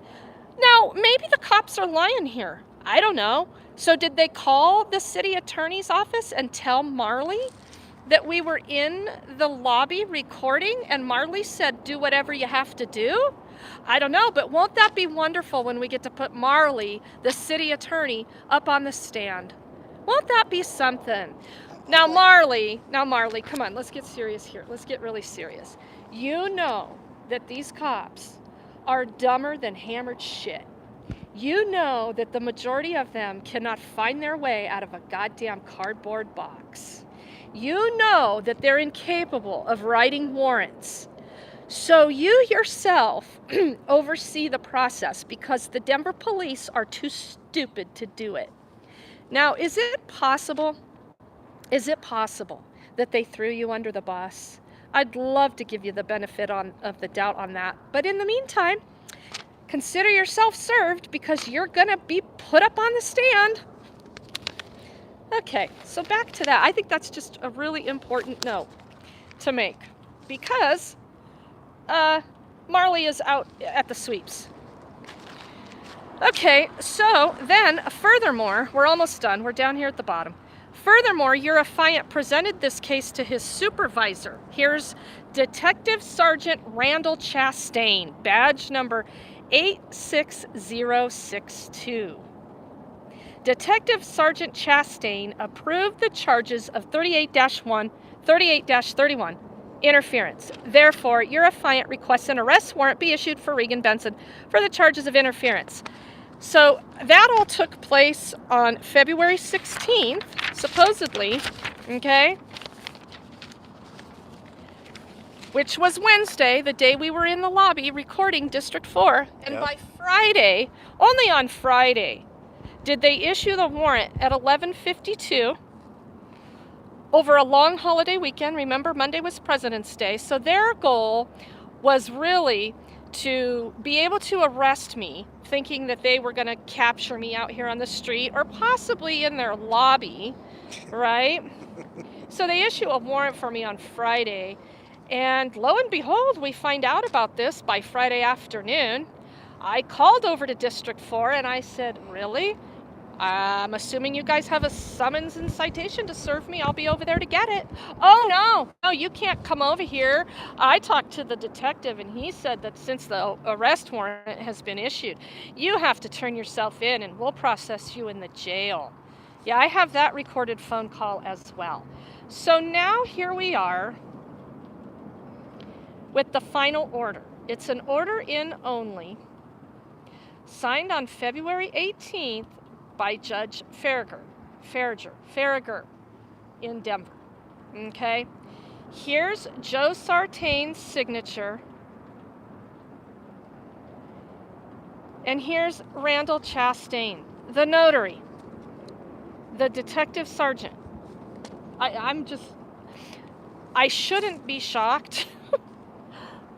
Speaker 2: Now, maybe the cops are lying here. I don't know. So did they call the city attorney's office and tell Marley that we were in the lobby recording and Marley said, do whatever you have to do? I don't know, but won't that be wonderful when we get to put Marley, the city attorney, up on the stand? Won't that be something? Now Marley, come on, let's get serious here. Let's get really serious. You know that these cops are dumber than hammered shit. You know that the majority of them cannot find their way out of a goddamn cardboard box. You know that they're incapable of writing warrants. So you yourself oversee the process because the Denver police are too stupid to do it. Now, is it possible that they threw you under the bus? I'd love to give you the benefit of the doubt on that. But in the meantime, consider yourself served because you're going to be put up on the stand. Okay, so back to that. I think that's just a really important note to make because Marley is out at the sweeps. Okay, so then furthermore, we're almost done. We're down here at the bottom. Furthermore, Eurofient presented this case to his supervisor. Here's Detective Sergeant Randall Chastain, badge number 86062. Detective Sergeant Chastain approved the charges of 38-1, 38-31, interference. Therefore, Eurofient requests an arrest warrant be issued for Regan Benson for the charges of interference. So that all took place on February 16th, supposedly, okay? Which was Wednesday, the day we were in the lobby recording District 4. And by Friday, only on Friday, did they issue the warrant at 11:52 over a long holiday weekend. Remember, Monday was President's Day. So their goal was really to be able to arrest me, thinking that they were going to capture me out here on the street or possibly in their lobby, right? So they issue a warrant for me on Friday, and lo and behold, we find out about this by Friday afternoon. I called over to District 4 and I said, really? I'm assuming you guys have a summons and citation to serve me. I'll be over there to get it. Oh, no, you can't come over here. I talked to the detective and he said that since the arrest warrant has been issued, you have to turn yourself in and we'll process you in the jail. Yeah, I have that recorded phone call as well. So now here we are with the final order. It's an order in only, signed on February 18th by Judge Farragher in Denver. Okay? Here's Joe Sartain's signature. And here's Randall Chastain, the notary, the detective sergeant. I shouldn't be shocked,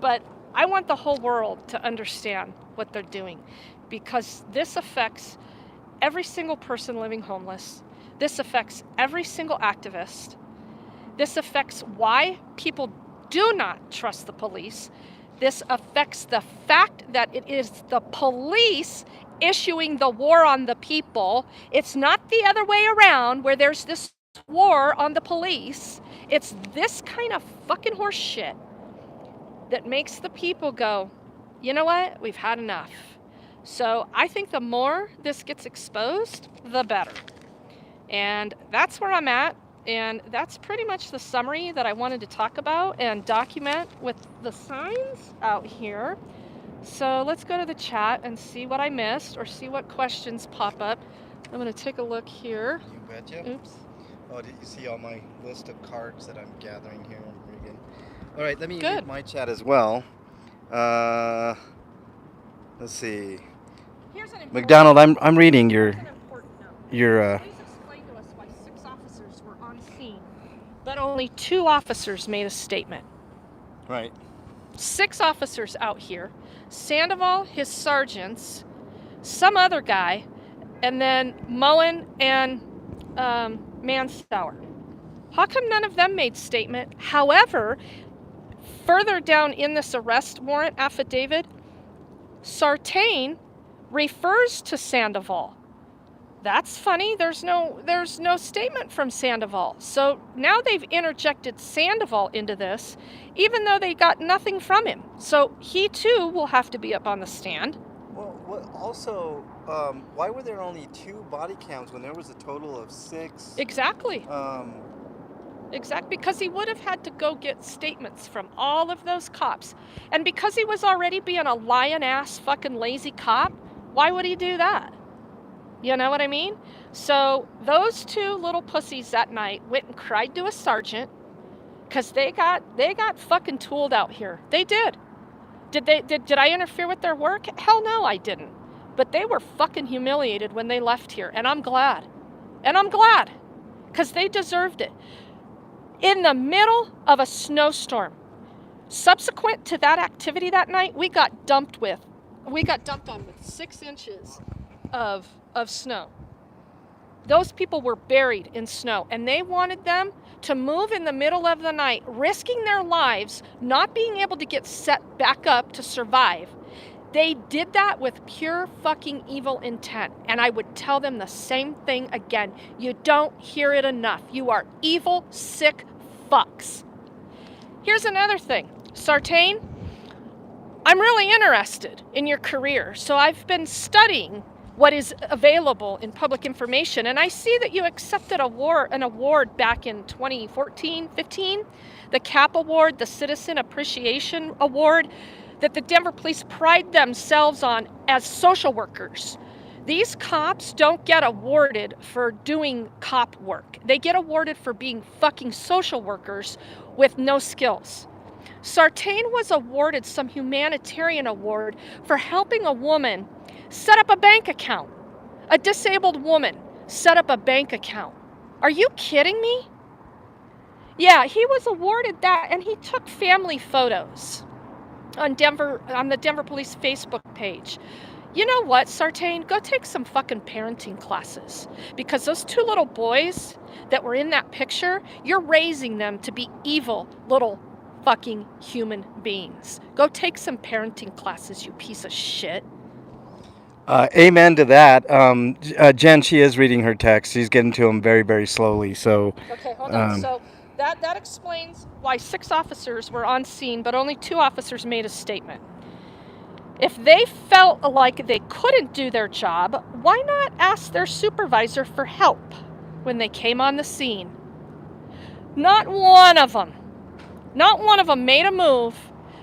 Speaker 2: but I want the whole world to understand what they're doing, because this affects every single person living homeless. This affects every single activist. This affects why people do not trust the police. This affects the fact that it is the police issuing the war on the people. It's not the other way around where there's this war on the police. It's this kind of fucking horse shit that makes the people go, you know what? We've had enough. So I think the more this gets exposed, the better. And that's where I'm at. And that's pretty much the summary that I wanted to talk about and document with the signs out here. So let's go to the chat and see what I missed or see what questions pop up. I'm going to take a look here.
Speaker 1: You betcha.
Speaker 2: Oops.
Speaker 1: Oh, did you see all my list of cards that I'm gathering here, Regan? All right, let me
Speaker 2: Good.
Speaker 1: read my chat as well. Let's see.
Speaker 2: Here's an important,
Speaker 1: McDonald, I'm reading
Speaker 2: here's an important note.
Speaker 1: your
Speaker 2: Please explain to us why 6 officers were on scene, but only 2 officers made a statement.
Speaker 1: right.
Speaker 2: 6 officers out here. Sandoval, his sergeants, some other guy, and then Moen and Mansour. How come none of them made statement? However, further down in this arrest warrant affidavit, Sartain refers to Sandoval. That's funny. There's no statement from Sandoval. So now they've interjected Sandoval into this, even though they got nothing from him. So he too will have to be up on the stand.
Speaker 1: Well, also, why were there only 2 body cams when there was a total of 6?
Speaker 2: Exactly. Exactly, because he would have had to go get statements from all of those cops. And because he was already being a lion-ass fucking lazy cop, why would he do that? You know what I mean? So those 2 little pussies that night went and cried to a sergeant because they got fucking tooled out here. They did. Did I interfere with their work? Hell no, I didn't. But they were fucking humiliated when they left here, and I'm glad. And I'm glad, because they deserved it. In the middle of a snowstorm. Subsequent to that activity that night, we got dumped on with 6 inches of snow. Those people were buried in snow, and they wanted them to move in the middle of the night, risking their lives, not being able to get set back up to survive. They did that with pure fucking evil intent, and I would tell them the same thing again. You don't hear it enough. You are evil, sick fucks. Here's another thing. Sartain, I'm really interested in your career, so I've been studying what is available in public information, and I see that you accepted an award back in 2014-15, the CAP Award, the Citizen Appreciation Award, that the Denver Police pride themselves on as social workers. These cops don't get awarded for doing cop work. They get awarded for being fucking social workers with no skills. Sartain was awarded some humanitarian award for helping a woman set up a bank account. A disabled woman set up a bank account. Are you kidding me? Yeah, he was awarded that, and he took family photos on the Denver Police Facebook page. You know what, Sartain? Go take some fucking parenting classes. Because those two little boys that were in that picture, you're raising them to be evil little fucking human beings. Go take some parenting classes, you piece of shit.
Speaker 1: Amen to that. Jen, she is reading her text. She's getting to them very, very slowly. So,
Speaker 2: Okay, hold on. So that explains why 6 officers were on scene, but only 2 officers made a statement. If they felt like they couldn't do their job, why not ask their supervisor for help when they came on the scene? Not one of them made a move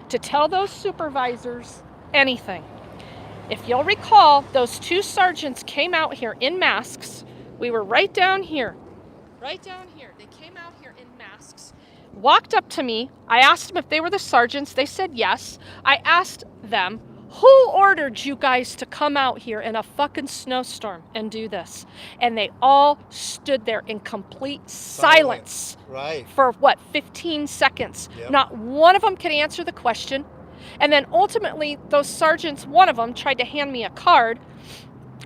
Speaker 2: to tell those supervisors anything. If you'll recall, those 2 sergeants came out here in masks. We were right down here. Right down here. They came out here in masks, walked up to me. I asked them if they were the sergeants. They said yes. I asked them, who ordered you guys to come out here in a fucking snowstorm and do this? And they all stood there in complete silence.
Speaker 1: Right.
Speaker 2: For what, 15 seconds?
Speaker 1: Yep.
Speaker 2: Not one of them could answer the question. And then ultimately, those sergeants, one of them tried to hand me a card.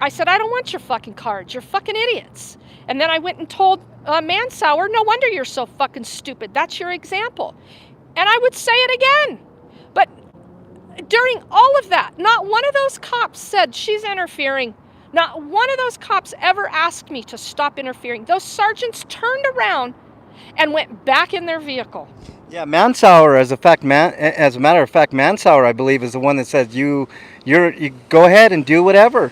Speaker 2: I said, I don't want your fucking cards. You're fucking idiots. And then I went and told Mansour, no wonder you're so fucking stupid. That's your example. And I would say it again. But during all of that, not one of those cops said she's interfering. Not one of those cops ever asked me to stop interfering. Those sergeants turned around and went back in their vehicle.
Speaker 1: Yeah, Mansour, as a matter of fact, Mansour, I believe, is the one that says you go ahead and do whatever,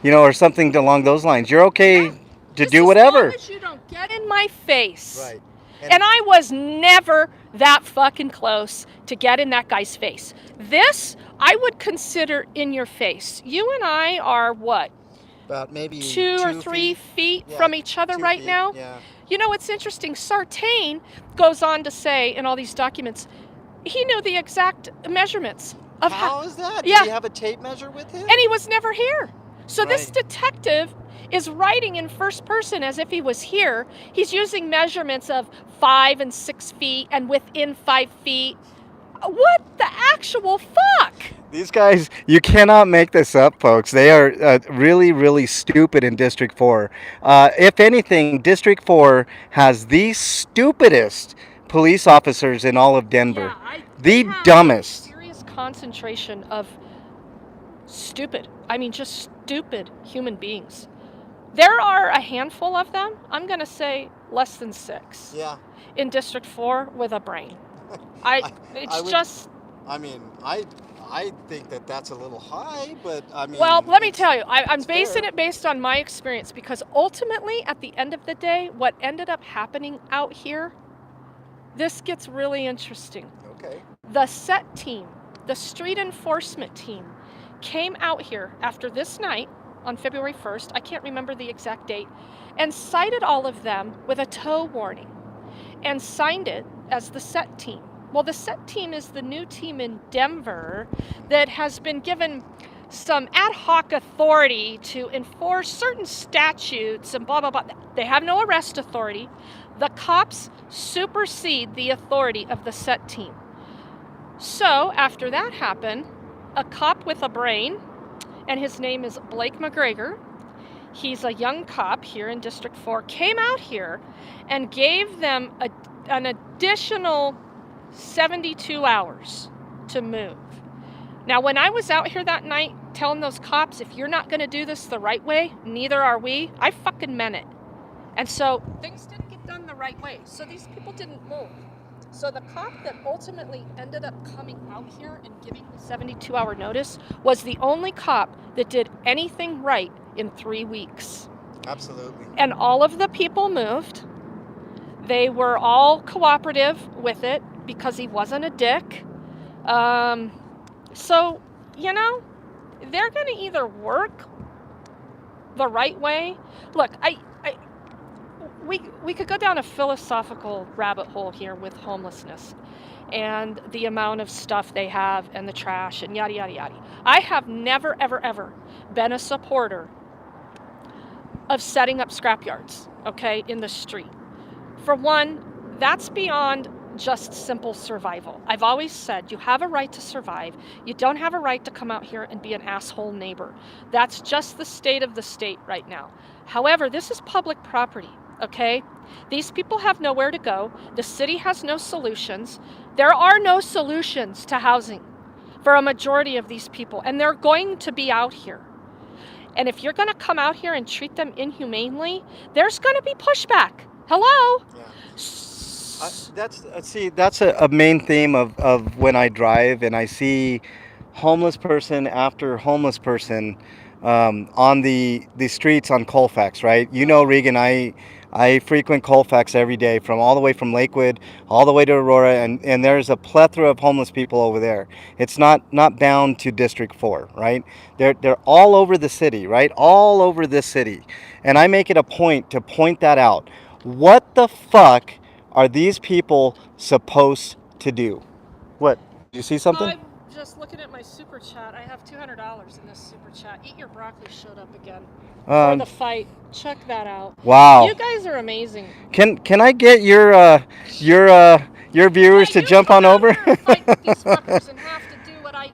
Speaker 1: or something along those lines. You're okay to do whatever.
Speaker 2: As long as you don't get in my face.
Speaker 1: Right.
Speaker 2: And I was never that fucking close to get in that guy's face. This, I would consider in your face. You and I are what?
Speaker 1: About maybe
Speaker 2: 2 or 3 feet
Speaker 1: Yeah,
Speaker 2: from each other
Speaker 1: 2
Speaker 2: right
Speaker 1: feet,
Speaker 2: now.
Speaker 1: Yeah.
Speaker 2: You know what's interesting? Sartain goes on to say in all these documents, he knew the exact measurements of
Speaker 1: How is that?
Speaker 2: Yeah.
Speaker 1: Did he have a tape measure with him?
Speaker 2: and he was never here. So this
Speaker 1: Right.
Speaker 2: detective is writing in first person as if he was here. He's using measurements of 5 and 6 feet and within 5 feet. What the actual fuck?
Speaker 1: These guys, you cannot make this up, folks. They are really, really stupid in District 4. If anything, District 4 has the stupidest police officers in all of Denver. The
Speaker 2: have
Speaker 1: dumbest.
Speaker 2: A serious concentration of stupid, I mean just stupid human beings. There are a handful of them, I'm going to say less than 6,
Speaker 1: Yeah.
Speaker 2: in District 4 with a brain.
Speaker 1: I
Speaker 2: It's
Speaker 1: would-
Speaker 2: just...
Speaker 1: I mean, I think that that's a little high, but I mean...
Speaker 2: Well, let me tell you, I'm
Speaker 1: it's
Speaker 2: basing
Speaker 1: fair.
Speaker 2: it based on my experience because ultimately, at the end of the day, what ended up happening out here, this gets really interesting.
Speaker 1: Okay.
Speaker 2: The SET team, the street enforcement team, came out here after this night on February 1st, I can't remember the exact date, and cited all of them with a tow warning and signed it as the SET team. Well, the SET team is the new team in Denver that has been given some ad hoc authority to enforce certain statutes and blah, blah, blah. They have no arrest authority. The cops supersede the authority of the SET team. So after that happened, a cop with a brain, and his name is Blake McGregor, he's a young cop here in District 4, came out here and gave them an additional 72 hours to move. Now, when I was out here that night telling those cops, if you're not going to do this the right way, neither are we, I fucking meant it. And so things didn't get done the right way. So these people didn't move. So the cop that ultimately ended up coming out here and giving the 72-hour notice was the only cop that did anything right in 3 weeks.
Speaker 1: Absolutely.
Speaker 2: And all of the people moved. They were all cooperative with it because he wasn't a dick. So, they're going to either work the right way. Look, we could go down a philosophical rabbit hole here with homelessness and the amount of stuff they have and the trash and yada, yada, yada. I have never, ever, ever been a supporter of setting up scrapyards, okay, in the street. For one, that's beyond just simple survival. I've always said you have a right to survive. You don't have a right to come out here and be an asshole neighbor. That's just the state of the state right now. However, this is public property, okay? These people have nowhere to go. The city has no solutions. There are no solutions to housing for a majority of these people, and they're going to be out here. And if you're going to come out here and treat them inhumanely, there's going to be pushback. Hello?
Speaker 1: Yeah. That's a main theme of when I drive and I see homeless person after homeless person on the streets on Colfax, right? You know, Regan, I frequent Colfax every day, from all the way from Lakewood all the way to Aurora, and there's a plethora of homeless people over there. It's not bound to District 4, right? They're all over the city, right? All over this city. And I make it a point to point that out. What the fuck are these people supposed to do? What? Do you see something?
Speaker 2: I'm just looking at my super chat. I have $200 in this super chat. Eat Your Broccoli showed up again for the fight. Check that out.
Speaker 1: Wow.
Speaker 2: You guys are amazing.
Speaker 1: Can I get your viewers to jump on over?
Speaker 2: Fight these fuckers and have to do what I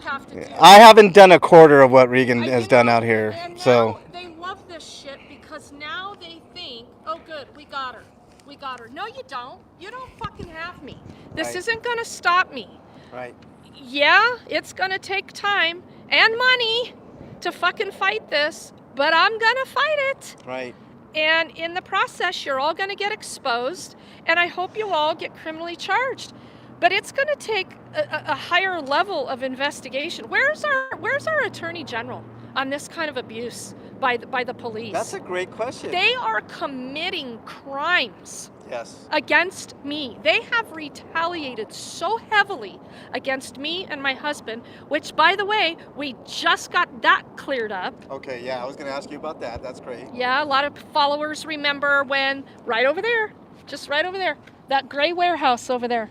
Speaker 2: have to do.
Speaker 1: I haven't done a quarter of what Regan has done out here,
Speaker 2: and
Speaker 1: so
Speaker 2: they love this shit because now they think, oh good, we got her. We got her. No, you don't. You don't fucking have me. This
Speaker 1: Right.
Speaker 2: isn't gonna stop me.
Speaker 1: right.
Speaker 2: Yeah, it's gonna take time and money to fucking fight this, but I'm gonna fight it.
Speaker 1: Right.
Speaker 2: And in the process, you're all gonna get exposed, and I hope you all get criminally charged. But it's gonna take a higher level of investigation. Where's our Attorney General on this kind of abuse by the police?
Speaker 1: That's a great question.
Speaker 2: They are committing crimes
Speaker 1: Yes.
Speaker 2: against me. They have retaliated so heavily against me and my husband, which, by the way, we just got that cleared up.
Speaker 1: Okay, yeah, I was going to ask you about that. That's great.
Speaker 2: Yeah, a lot of followers remember when, right over there, just right over there, that gray warehouse over there.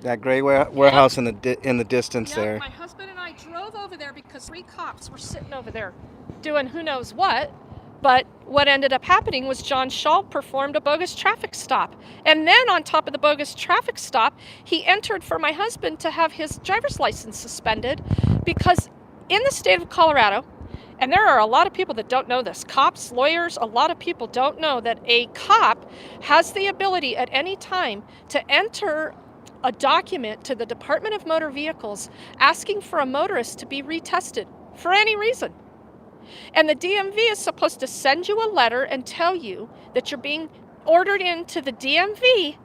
Speaker 1: That gray warehouse in the distance
Speaker 2: Yeah,
Speaker 1: there.
Speaker 2: my husband and I drove over there because 3 cops were sitting over there doing who knows what. But what ended up happening was John Shaw performed a bogus traffic stop. And then on top of the bogus traffic stop, he entered for my husband to have his driver's license suspended because in the state of Colorado, and there are a lot of people that don't know this, cops, lawyers, a lot of people don't know that a cop has the ability at any time to enter a document to the Department of Motor Vehicles asking for a motorist to be retested for any reason. And the DMV is supposed to send you a letter and tell you that you're being ordered into the DMV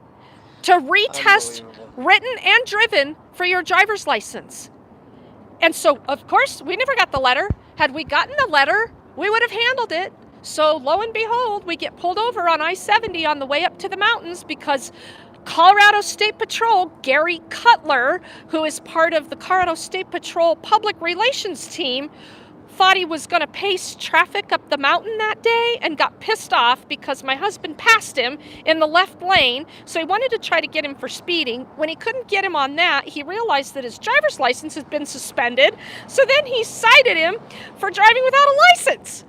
Speaker 2: to retest written and driven for your driver's license. And so, of course, we never got the letter. Had we gotten the letter, we would have handled it. So lo and behold, we get pulled over on I-70 on the way up to the mountains because Colorado State Patrol, Gary Cutler, who is part of the Colorado State Patrol public relations team, thought he was going to pace traffic up the mountain that day and got pissed off because my husband passed him in the left lane. So he wanted to try to get him for speeding. When he couldn't get him on that, he realized that his driver's license had been suspended. So then he cited him for driving without a license.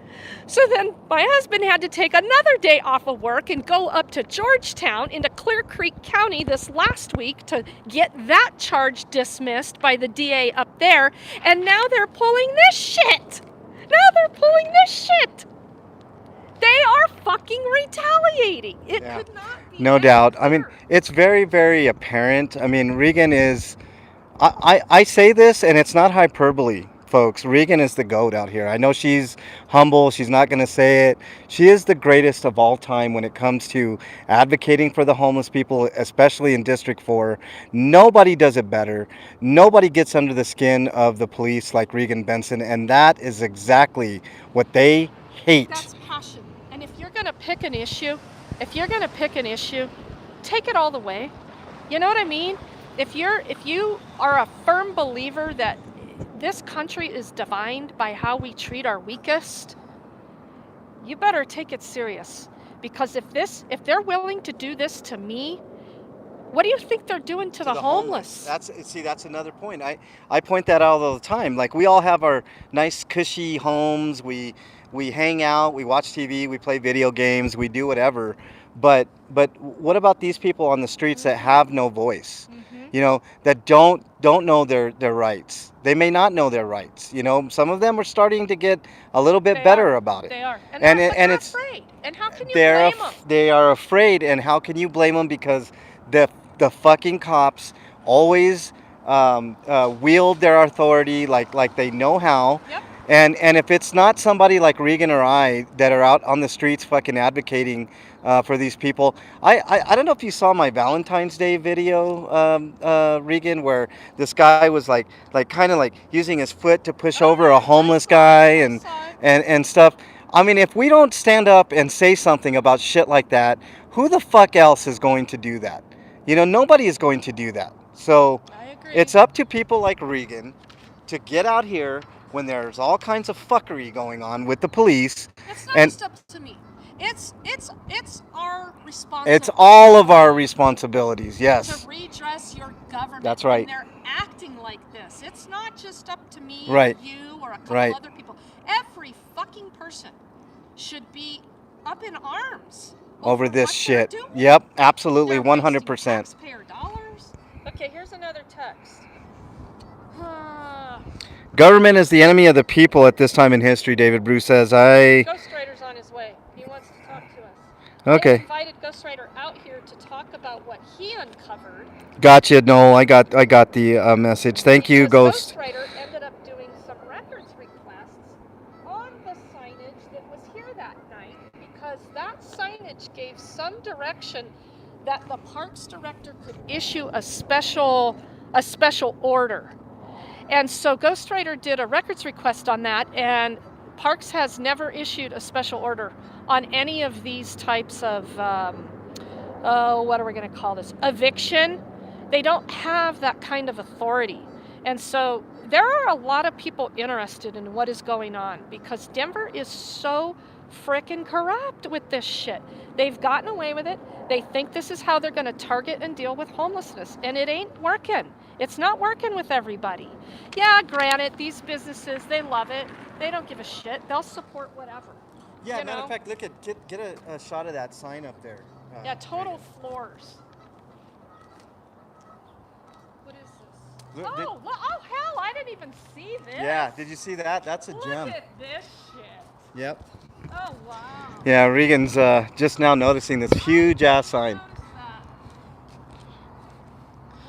Speaker 2: So then my husband had to take another day off of work and go up to Georgetown into Clear Creek County this last week to get that charge dismissed by the DA up there. And now they're pulling this shit. They are fucking retaliating. It could not be.
Speaker 1: No doubt. I mean, it's very, very apparent. I mean, Regan is, I say this and it's not hyperbole, folks. Regan is the GOAT out here. I know she's humble. She's not going to say it. She is the greatest of all time when it comes to advocating for the homeless people, especially in District 4. Nobody does it better. Nobody gets under the skin of the police like Regan Benson, and that is exactly what they hate.
Speaker 2: That's passion. And if you're going to pick an issue, take it all the way. You know what I mean? If you are a firm believer that this country is defined by how we treat our weakest, you better take it serious. Because if they're willing to do this to me, what do you think they're doing to the homeless?
Speaker 1: That's another point. I point that out all the time. Like, we all have our nice cushy homes. We hang out, we watch TV, we play video games, we do whatever. But what about these people on the streets that have no voice?
Speaker 2: Mhm.
Speaker 1: You know, that don't know their rights. They may not know their rights. You know, some of them are starting to get a little bit
Speaker 2: They
Speaker 1: better
Speaker 2: are.
Speaker 1: about it.
Speaker 2: They are. And
Speaker 1: And
Speaker 2: they're,
Speaker 1: it,
Speaker 2: but
Speaker 1: and
Speaker 2: they're
Speaker 1: it's
Speaker 2: afraid. And how can you blame them?
Speaker 1: they are afraid, and how can you blame them? Because the fucking cops always wield their authority like they know how.
Speaker 2: Yep.
Speaker 1: And if it's not somebody like Regan or I that are out on the streets fucking advocating for these people, I don't know if you saw my Valentine's Day video, Regan, where this guy was like kind of like using his foot to push over a homeless guy and stuff. I mean, if we don't stand up and say something about shit like that, who the fuck else is going to do that? You know, nobody is going to do that. So
Speaker 2: I agree.
Speaker 1: it's up to people like Regan to get out here when there's all kinds of fuckery going on with the police.
Speaker 2: It's not
Speaker 1: And
Speaker 2: just up to me. It's our responsibility.
Speaker 1: it's all of our responsibilities, yes.
Speaker 2: To redress your government.
Speaker 1: That's right.
Speaker 2: When they're acting like this. It's not just up to me,
Speaker 1: Right.
Speaker 2: or you, or a couple
Speaker 1: Right.
Speaker 2: other people. Every fucking person should be up in arms
Speaker 1: Over this
Speaker 2: what
Speaker 1: shit.
Speaker 2: they're doing.
Speaker 1: Yep, absolutely,
Speaker 2: They're
Speaker 1: 100%.
Speaker 2: wasting taxpayer dollars. Okay, here's another text.
Speaker 1: Government is the enemy of the people at this time in history, David Bruce says.
Speaker 2: Ghost Rider's on his way. He wants to talk to us. I
Speaker 1: Okay.
Speaker 2: invited Ghost Rider out here to talk about what he uncovered.
Speaker 1: Gotcha. No, I got the message. Thank you,
Speaker 2: Because
Speaker 1: Ghost.
Speaker 2: Ghost Rider ended up doing some records requests on the signage that was here that night, because that signage gave some direction that the parks director could issue a special order. And so Ghost Rider did a records request on that, and Parks has never issued a special order on any of these types of, what are we going to call this? Eviction. They don't have that kind of authority. And so there are a lot of people interested in what is going on, because Denver is so frickin' corrupt with this shit. They've gotten away with it. They think this is how they're going to target and deal with homelessness, and it ain't working. It's not working with everybody. Yeah, granted, these businesses, they love it. They don't give a shit. They'll support whatever.
Speaker 1: Yeah,
Speaker 2: you
Speaker 1: matter
Speaker 2: know?
Speaker 1: of fact, look at get a shot of that sign up there.
Speaker 2: Yeah, Total Floors. What is this?
Speaker 1: Look,
Speaker 2: Oh, oh, hell, I didn't even see this.
Speaker 1: yeah, did you see that? That's a
Speaker 2: Look
Speaker 1: gem.
Speaker 2: at this shit.
Speaker 1: Yep.
Speaker 2: Oh, wow.
Speaker 1: Yeah, Regan's just now noticing this huge ass sign.
Speaker 2: Notice that.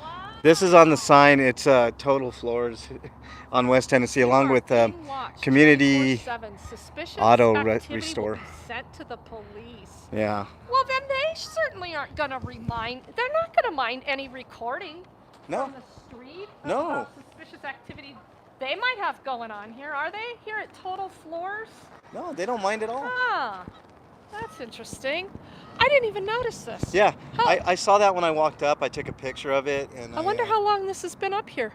Speaker 2: Wow.
Speaker 1: This is on the sign. It's Total Floors on West Tennessee, along
Speaker 2: You are
Speaker 1: with
Speaker 2: being watched
Speaker 1: Community
Speaker 2: 24/7. Suspicious
Speaker 1: Auto
Speaker 2: activity
Speaker 1: Restore.
Speaker 2: will be sent to the police.
Speaker 1: Yeah.
Speaker 2: Well, then they certainly aren't going to they're not going to mind any recording
Speaker 1: No.
Speaker 2: on the street
Speaker 1: No.
Speaker 2: about suspicious activity they might have going on here. Are they here at Total Floors?
Speaker 1: No, they don't mind at all.
Speaker 2: Ah, that's interesting. I didn't even notice this.
Speaker 1: Yeah,
Speaker 2: How-
Speaker 1: I saw that when I walked up. I took a picture of it, and
Speaker 2: I wonder how long this has been up here.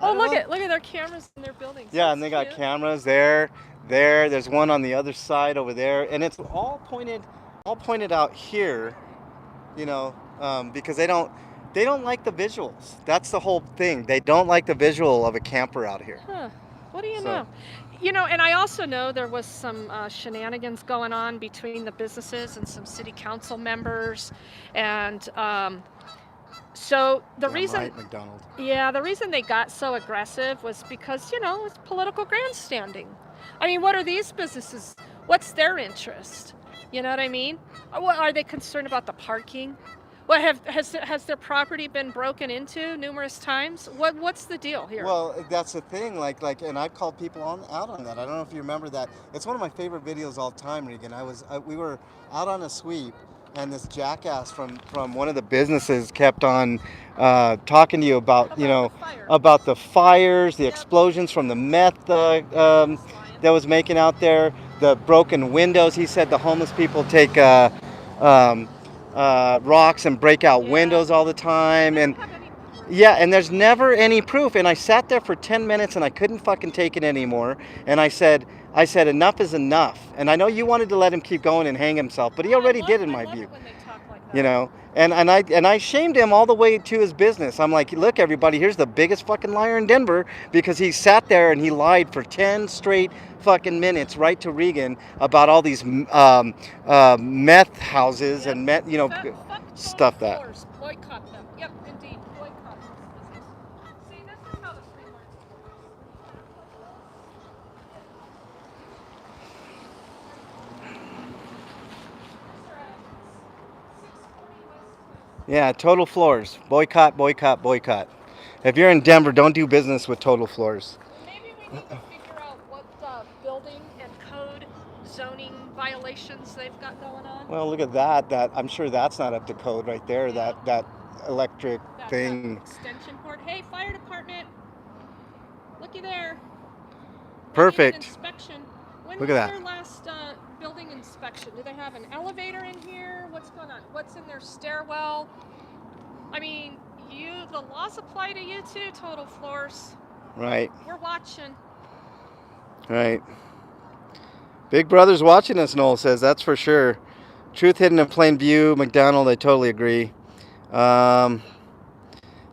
Speaker 1: I
Speaker 2: Oh,
Speaker 1: don't
Speaker 2: look
Speaker 1: know.
Speaker 2: at their cameras in their buildings.
Speaker 1: Yeah,
Speaker 2: That's
Speaker 1: and they got
Speaker 2: cute.
Speaker 1: cameras there. There's one on the other side over there, and it's all pointed out here. You know, because they don't like the visuals. That's the whole thing. They don't like the visual of a camper out here.
Speaker 2: Huh. What do you
Speaker 1: So-
Speaker 2: know? You know, and I also know there was some shenanigans going on between the businesses and some city council members, and so the
Speaker 1: Yeah,
Speaker 2: reason,
Speaker 1: Mike McDonald.
Speaker 2: yeah, the reason they got so aggressive was because, you know, it's political grandstanding. I mean, what are these businesses? What's their interest? You know what I mean? Are they concerned about the parking? What has their property been broken into numerous times? What's the deal here?
Speaker 1: Well, that's the thing. Like, and I've called people out on that. I don't know if you remember that. It's one of my favorite videos all time, Regan. We were out on a sweep, and this jackass from one of the businesses kept on talking to you about you know
Speaker 2: the fire.
Speaker 1: about the fires, the
Speaker 2: Yep.
Speaker 1: explosions from the meth that was making out there, the broken windows. He said the homeless people take rocks and break out
Speaker 2: Yeah.
Speaker 1: windows all the time,
Speaker 2: They
Speaker 1: and
Speaker 2: don't have any-
Speaker 1: yeah, and there's never any proof. And I sat there for 10 minutes and I couldn't fucking take it anymore. And I said enough is enough. And I know you wanted to let him keep going and hang himself, but he already did, in my
Speaker 2: I love
Speaker 1: view.
Speaker 2: it when they talk like
Speaker 1: You know, and I shamed him all the way to his business. I'm like, look, everybody, here's the biggest fucking liar in Denver, because he sat there and he lied for 10 straight fucking minutes right to Regan about all these meth houses and meth, you know, stuff that.
Speaker 2: Floors. Boycott them. Yep, indeed, boycott them. See, this is how this thing works.
Speaker 1: Yeah, Total Floors. Boycott, boycott, boycott. If you're in Denver, don't do business with Total Floors.
Speaker 2: Maybe we need to figure out what building and code zoning violations they've got going on.
Speaker 1: Well, look at that. That I'm sure that's not up to code right there.
Speaker 2: Yeah.
Speaker 1: That electric
Speaker 2: That
Speaker 1: thing.
Speaker 2: extension cord. Hey, fire department. Looky there.
Speaker 1: Perfect.
Speaker 2: Inspection. When
Speaker 1: Look
Speaker 2: was
Speaker 1: at that.
Speaker 2: their last building inspection? Do they have an elevator in here? What's going on? What's in their stairwell? I mean, the laws apply to you too, Total Floors.
Speaker 1: Right.
Speaker 2: We're watching.
Speaker 1: Right. Big Brother's watching us, Noel says. That's for sure. Truth hidden in plain view. McDonald, I totally agree.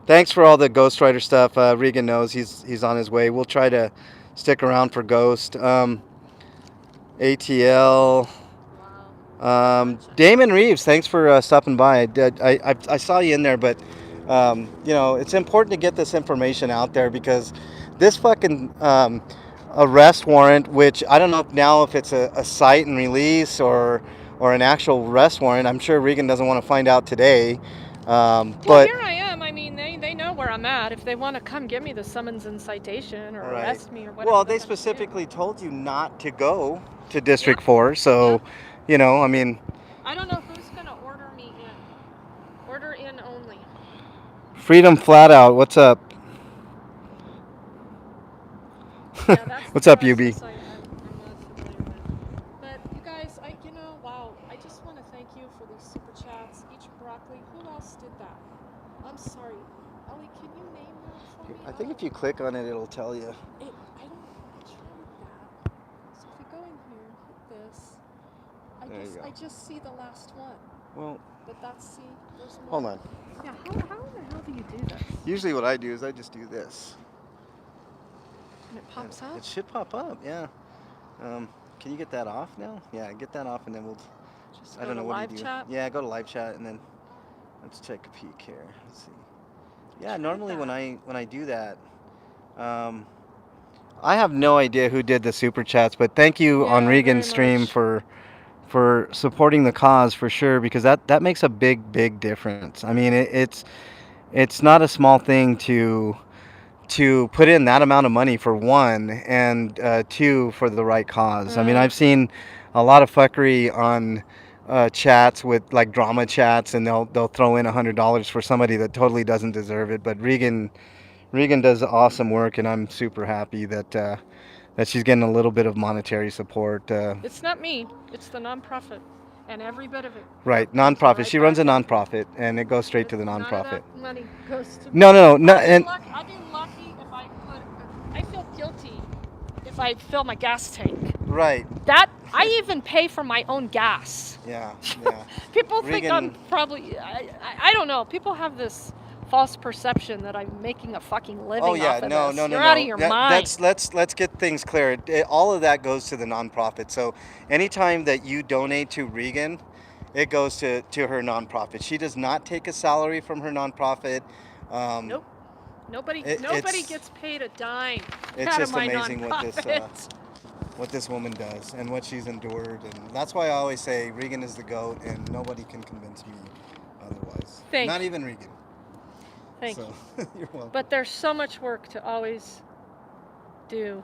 Speaker 1: Thanks for all the Ghost Rider stuff. Regan knows he's on his way. We'll try to stick around for Ghost. ATL. Damon Reeves, thanks for stopping by. I saw you in there, but you know, it's important to get this information out there, because this fucking arrest warrant, which I don't know now if it's a cite and release or an actual arrest warrant. I'm sure Regan doesn't want to find out today.
Speaker 2: Well,
Speaker 1: But
Speaker 2: here I am. I mean, they know where I'm at. If they want to come give me the summons and citation or
Speaker 1: Right.
Speaker 2: arrest me or whatever.
Speaker 1: well,
Speaker 2: they're
Speaker 1: they
Speaker 2: gonna do.
Speaker 1: specifically told you not to go to District 4, so you know, I mean,
Speaker 2: I don't know who's gonna order me in. Order in only.
Speaker 1: Freedom Flat Out. What's up?
Speaker 2: Yeah, that's
Speaker 1: What's
Speaker 2: the
Speaker 1: up, UB?
Speaker 2: process I'm not familiar with. But you guys, wow, I just want to thank you for these super chats. Each broccoli. Who else did that? I'm sorry, Ellie. Can you name that for me?
Speaker 1: I think if you click on it, it'll tell you.
Speaker 2: I tried that. So if you go in here, hit this.
Speaker 1: There you go.
Speaker 2: I just see the last one.
Speaker 1: Well,
Speaker 2: But there's more.
Speaker 1: hold on.
Speaker 2: Yeah, how in the hell do you do this?
Speaker 1: Usually what I do is I just do this.
Speaker 2: And it pops
Speaker 1: And
Speaker 2: up?
Speaker 1: It should pop up, yeah. Can you get that off now? Yeah, get that off, and then we'll.
Speaker 2: Just
Speaker 1: I
Speaker 2: go
Speaker 1: don't
Speaker 2: to
Speaker 1: know what
Speaker 2: live
Speaker 1: you do.
Speaker 2: chat?
Speaker 1: Yeah, go to live chat, and then let's take a peek here. Let's see. Yeah,
Speaker 2: Tried
Speaker 1: normally when
Speaker 2: that.
Speaker 1: I do that, I have no idea who did the super chats, but thank you on
Speaker 2: Yeah,
Speaker 1: Regan's
Speaker 2: very
Speaker 1: stream
Speaker 2: much.
Speaker 1: for supporting the cause for sure, because that makes a big difference. I mean, it's not a small thing to put in that amount of money for one, and two, for the right cause. I mean,
Speaker 2: Right.
Speaker 1: I've seen a lot of fuckery on chats with like drama chats, and they'll throw in $100 for somebody that totally doesn't deserve it. But Regan does awesome work, and I'm super happy that that she's getting a little bit of monetary support.
Speaker 2: It's not me. It's the nonprofit, and every bit of it.
Speaker 1: Right,
Speaker 2: comes
Speaker 1: nonprofit.
Speaker 2: right
Speaker 1: She runs a
Speaker 2: back in.
Speaker 1: nonprofit, and it goes straight to the
Speaker 2: None of
Speaker 1: nonprofit.
Speaker 2: that money goes to
Speaker 1: No,
Speaker 2: I'd
Speaker 1: and
Speaker 2: be lucky if I put. I feel guilty if I fill my gas tank.
Speaker 1: right,
Speaker 2: That I even pay for my own gas.
Speaker 1: yeah.
Speaker 2: People think I'm
Speaker 1: Regan-
Speaker 2: probably. I don't know. People have this false perception that I'm making a fucking living
Speaker 1: Oh yeah,
Speaker 2: off of
Speaker 1: no.
Speaker 2: this. You're out of your mind.
Speaker 1: Let's get things clear. All of that goes to the nonprofit. So anytime that you donate to Regan, it goes to her nonprofit. She does not take a salary from her nonprofit.
Speaker 2: Nope. Nobody
Speaker 1: it's-
Speaker 2: gets paid a dime
Speaker 1: It's
Speaker 2: out
Speaker 1: just
Speaker 2: of my
Speaker 1: amazing
Speaker 2: nonprofit.
Speaker 1: what this woman does and what she's endured, and that's why I always say Regan is the GOAT, and nobody can convince me otherwise.
Speaker 2: Thank
Speaker 1: Not
Speaker 2: you.
Speaker 1: even Regan.
Speaker 2: Thank
Speaker 1: So you're welcome.
Speaker 2: But there's so much work to always do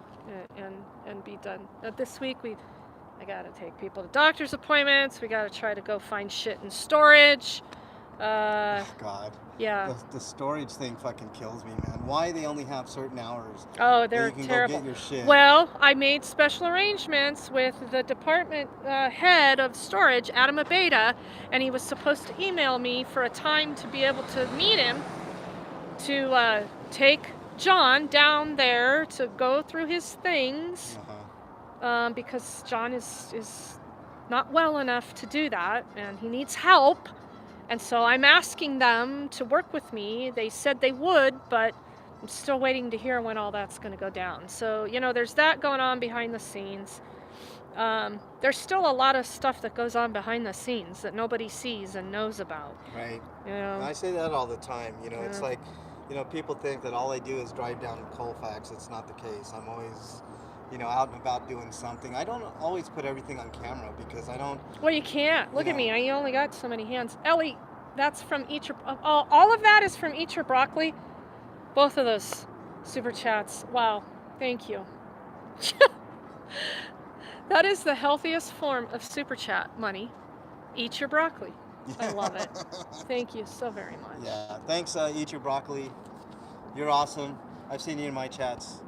Speaker 2: and be done. This week I gotta take people to doctor's appointments. We gotta try to go find shit in storage.
Speaker 1: God.
Speaker 2: Yeah.
Speaker 1: The storage thing fucking kills me, man. Why they only have certain hours
Speaker 2: Oh,
Speaker 1: that
Speaker 2: they're
Speaker 1: you can
Speaker 2: terrible.
Speaker 1: go get your shit?
Speaker 2: Well, I made special arrangements with the department head of storage, Adam Abeda, and he was supposed to email me for a time to be able to meet him to take John down there to go through his things. Because John is not well enough to do that, and he needs help. And so I'm asking them to work with me. They said they would, but I'm still waiting to hear when all that's going to go down. So, you know, there's that going on behind the scenes. There's still a lot of stuff that goes on behind the scenes that nobody sees and knows about.
Speaker 1: Right.
Speaker 2: You
Speaker 1: And
Speaker 2: know?
Speaker 1: I say that all the time. You know, it's
Speaker 2: Yeah.
Speaker 1: like, you know, people think that all I do is drive down to Colfax. It's not the case. I'm always, you know, out and about doing something. I don't always put everything on camera because I don't.
Speaker 2: Well, you can't. Look
Speaker 1: You
Speaker 2: at me.
Speaker 1: know.
Speaker 2: I only got so many hands. Ellie, that's from Eat Your... all of that is from Eat Your Broccoli. Both of those super chats. Wow. Thank you. That is the healthiest form of super chat money. Eat your broccoli. I love it. Thank you so very much.
Speaker 1: Yeah. Thanks, Eat Your Broccoli. You're awesome. I've seen you in my chats.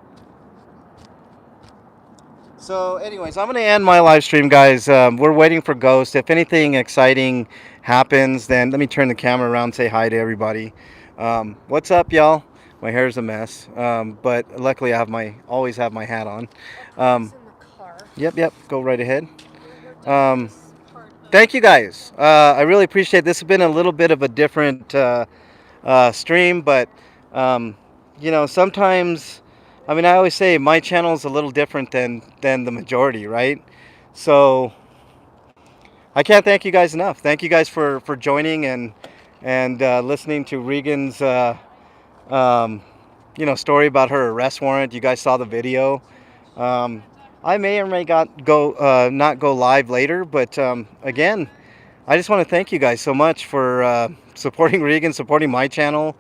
Speaker 1: So, anyways, I'm going to end my live stream, guys. We're waiting for Ghost. If anything exciting happens, then let me turn the camera around and say hi to everybody. What's up, y'all? My hair's a mess, but luckily I always have my hat on.
Speaker 2: In the car.
Speaker 1: Yep. Go right ahead. Thank you, guys. I really appreciate it. This has been a little bit of a different stream, but you know, sometimes, I mean, I always say my channel is a little different than the majority, right? So I can't thank you guys enough. Thank you guys for joining and listening to Regan's you know, story about her arrest warrant. You guys saw the video. I may or may not go live later, but again, I just want to thank you guys so much for supporting Regan, supporting my channel.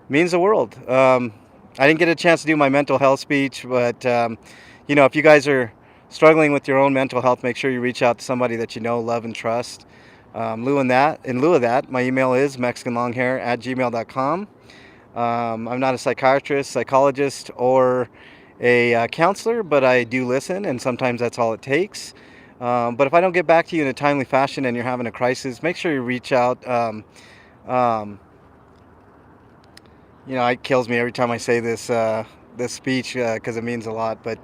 Speaker 1: Means the world. I didn't get a chance to do my mental health speech, but you know, if you guys are struggling with your own mental health, make sure you reach out to somebody that you know, love, and trust. In lieu of that, my email is mexicanlonghair@gmail.com. I'm not a psychiatrist, psychologist, or a counselor, but I do listen, and sometimes that's all it takes. But if I don't get back to you in a timely fashion and you're having a crisis, make sure you reach out. You know, it kills me every time I say this speech because it means a lot. But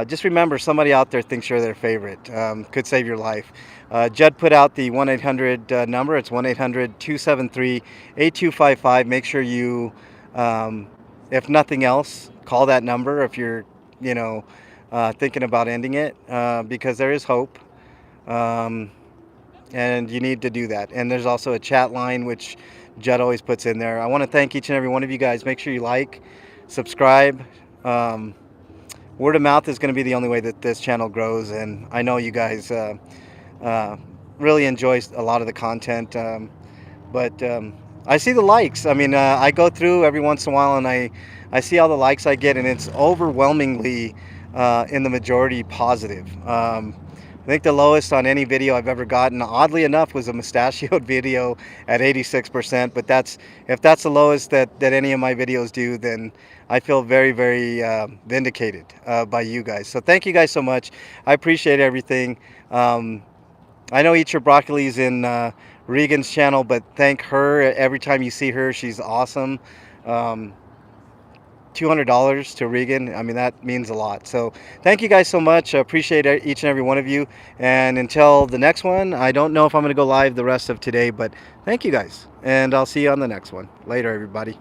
Speaker 1: just remember, somebody out there thinks you're their favorite. Could save your life. Judd put out the 1-800 number. It's 1-800-273-8255. Make sure you, if nothing else, call that number if you're, you know, thinking about ending it, because there is hope. And you need to do that. And there's also a chat line, which Judd always puts in there. I want to thank each and every one of you guys. Make sure you like, subscribe. Word of mouth is going to be the only way that this channel grows, and I know you guys really enjoy a lot of the content. But I see the likes. I mean, I go through every once in a while, and I see all the likes I get, and it's overwhelmingly in the majority positive. I think the lowest on any video I've ever gotten, oddly enough, was a mustachioed video at 86%. But if that's the lowest that any of my videos do, then I feel very, very vindicated by you guys. So thank you guys so much. I appreciate everything. I know Eat Your Broccoli is in Regan's channel, but thank her. Every time you see her, she's awesome. $200 to Regan. I mean, that means a lot. So thank you guys so much. I appreciate each and every one of you. And until the next one, I don't know if I'm going to go live the rest of today, but thank you guys. And I'll see you on the next one. Later, everybody.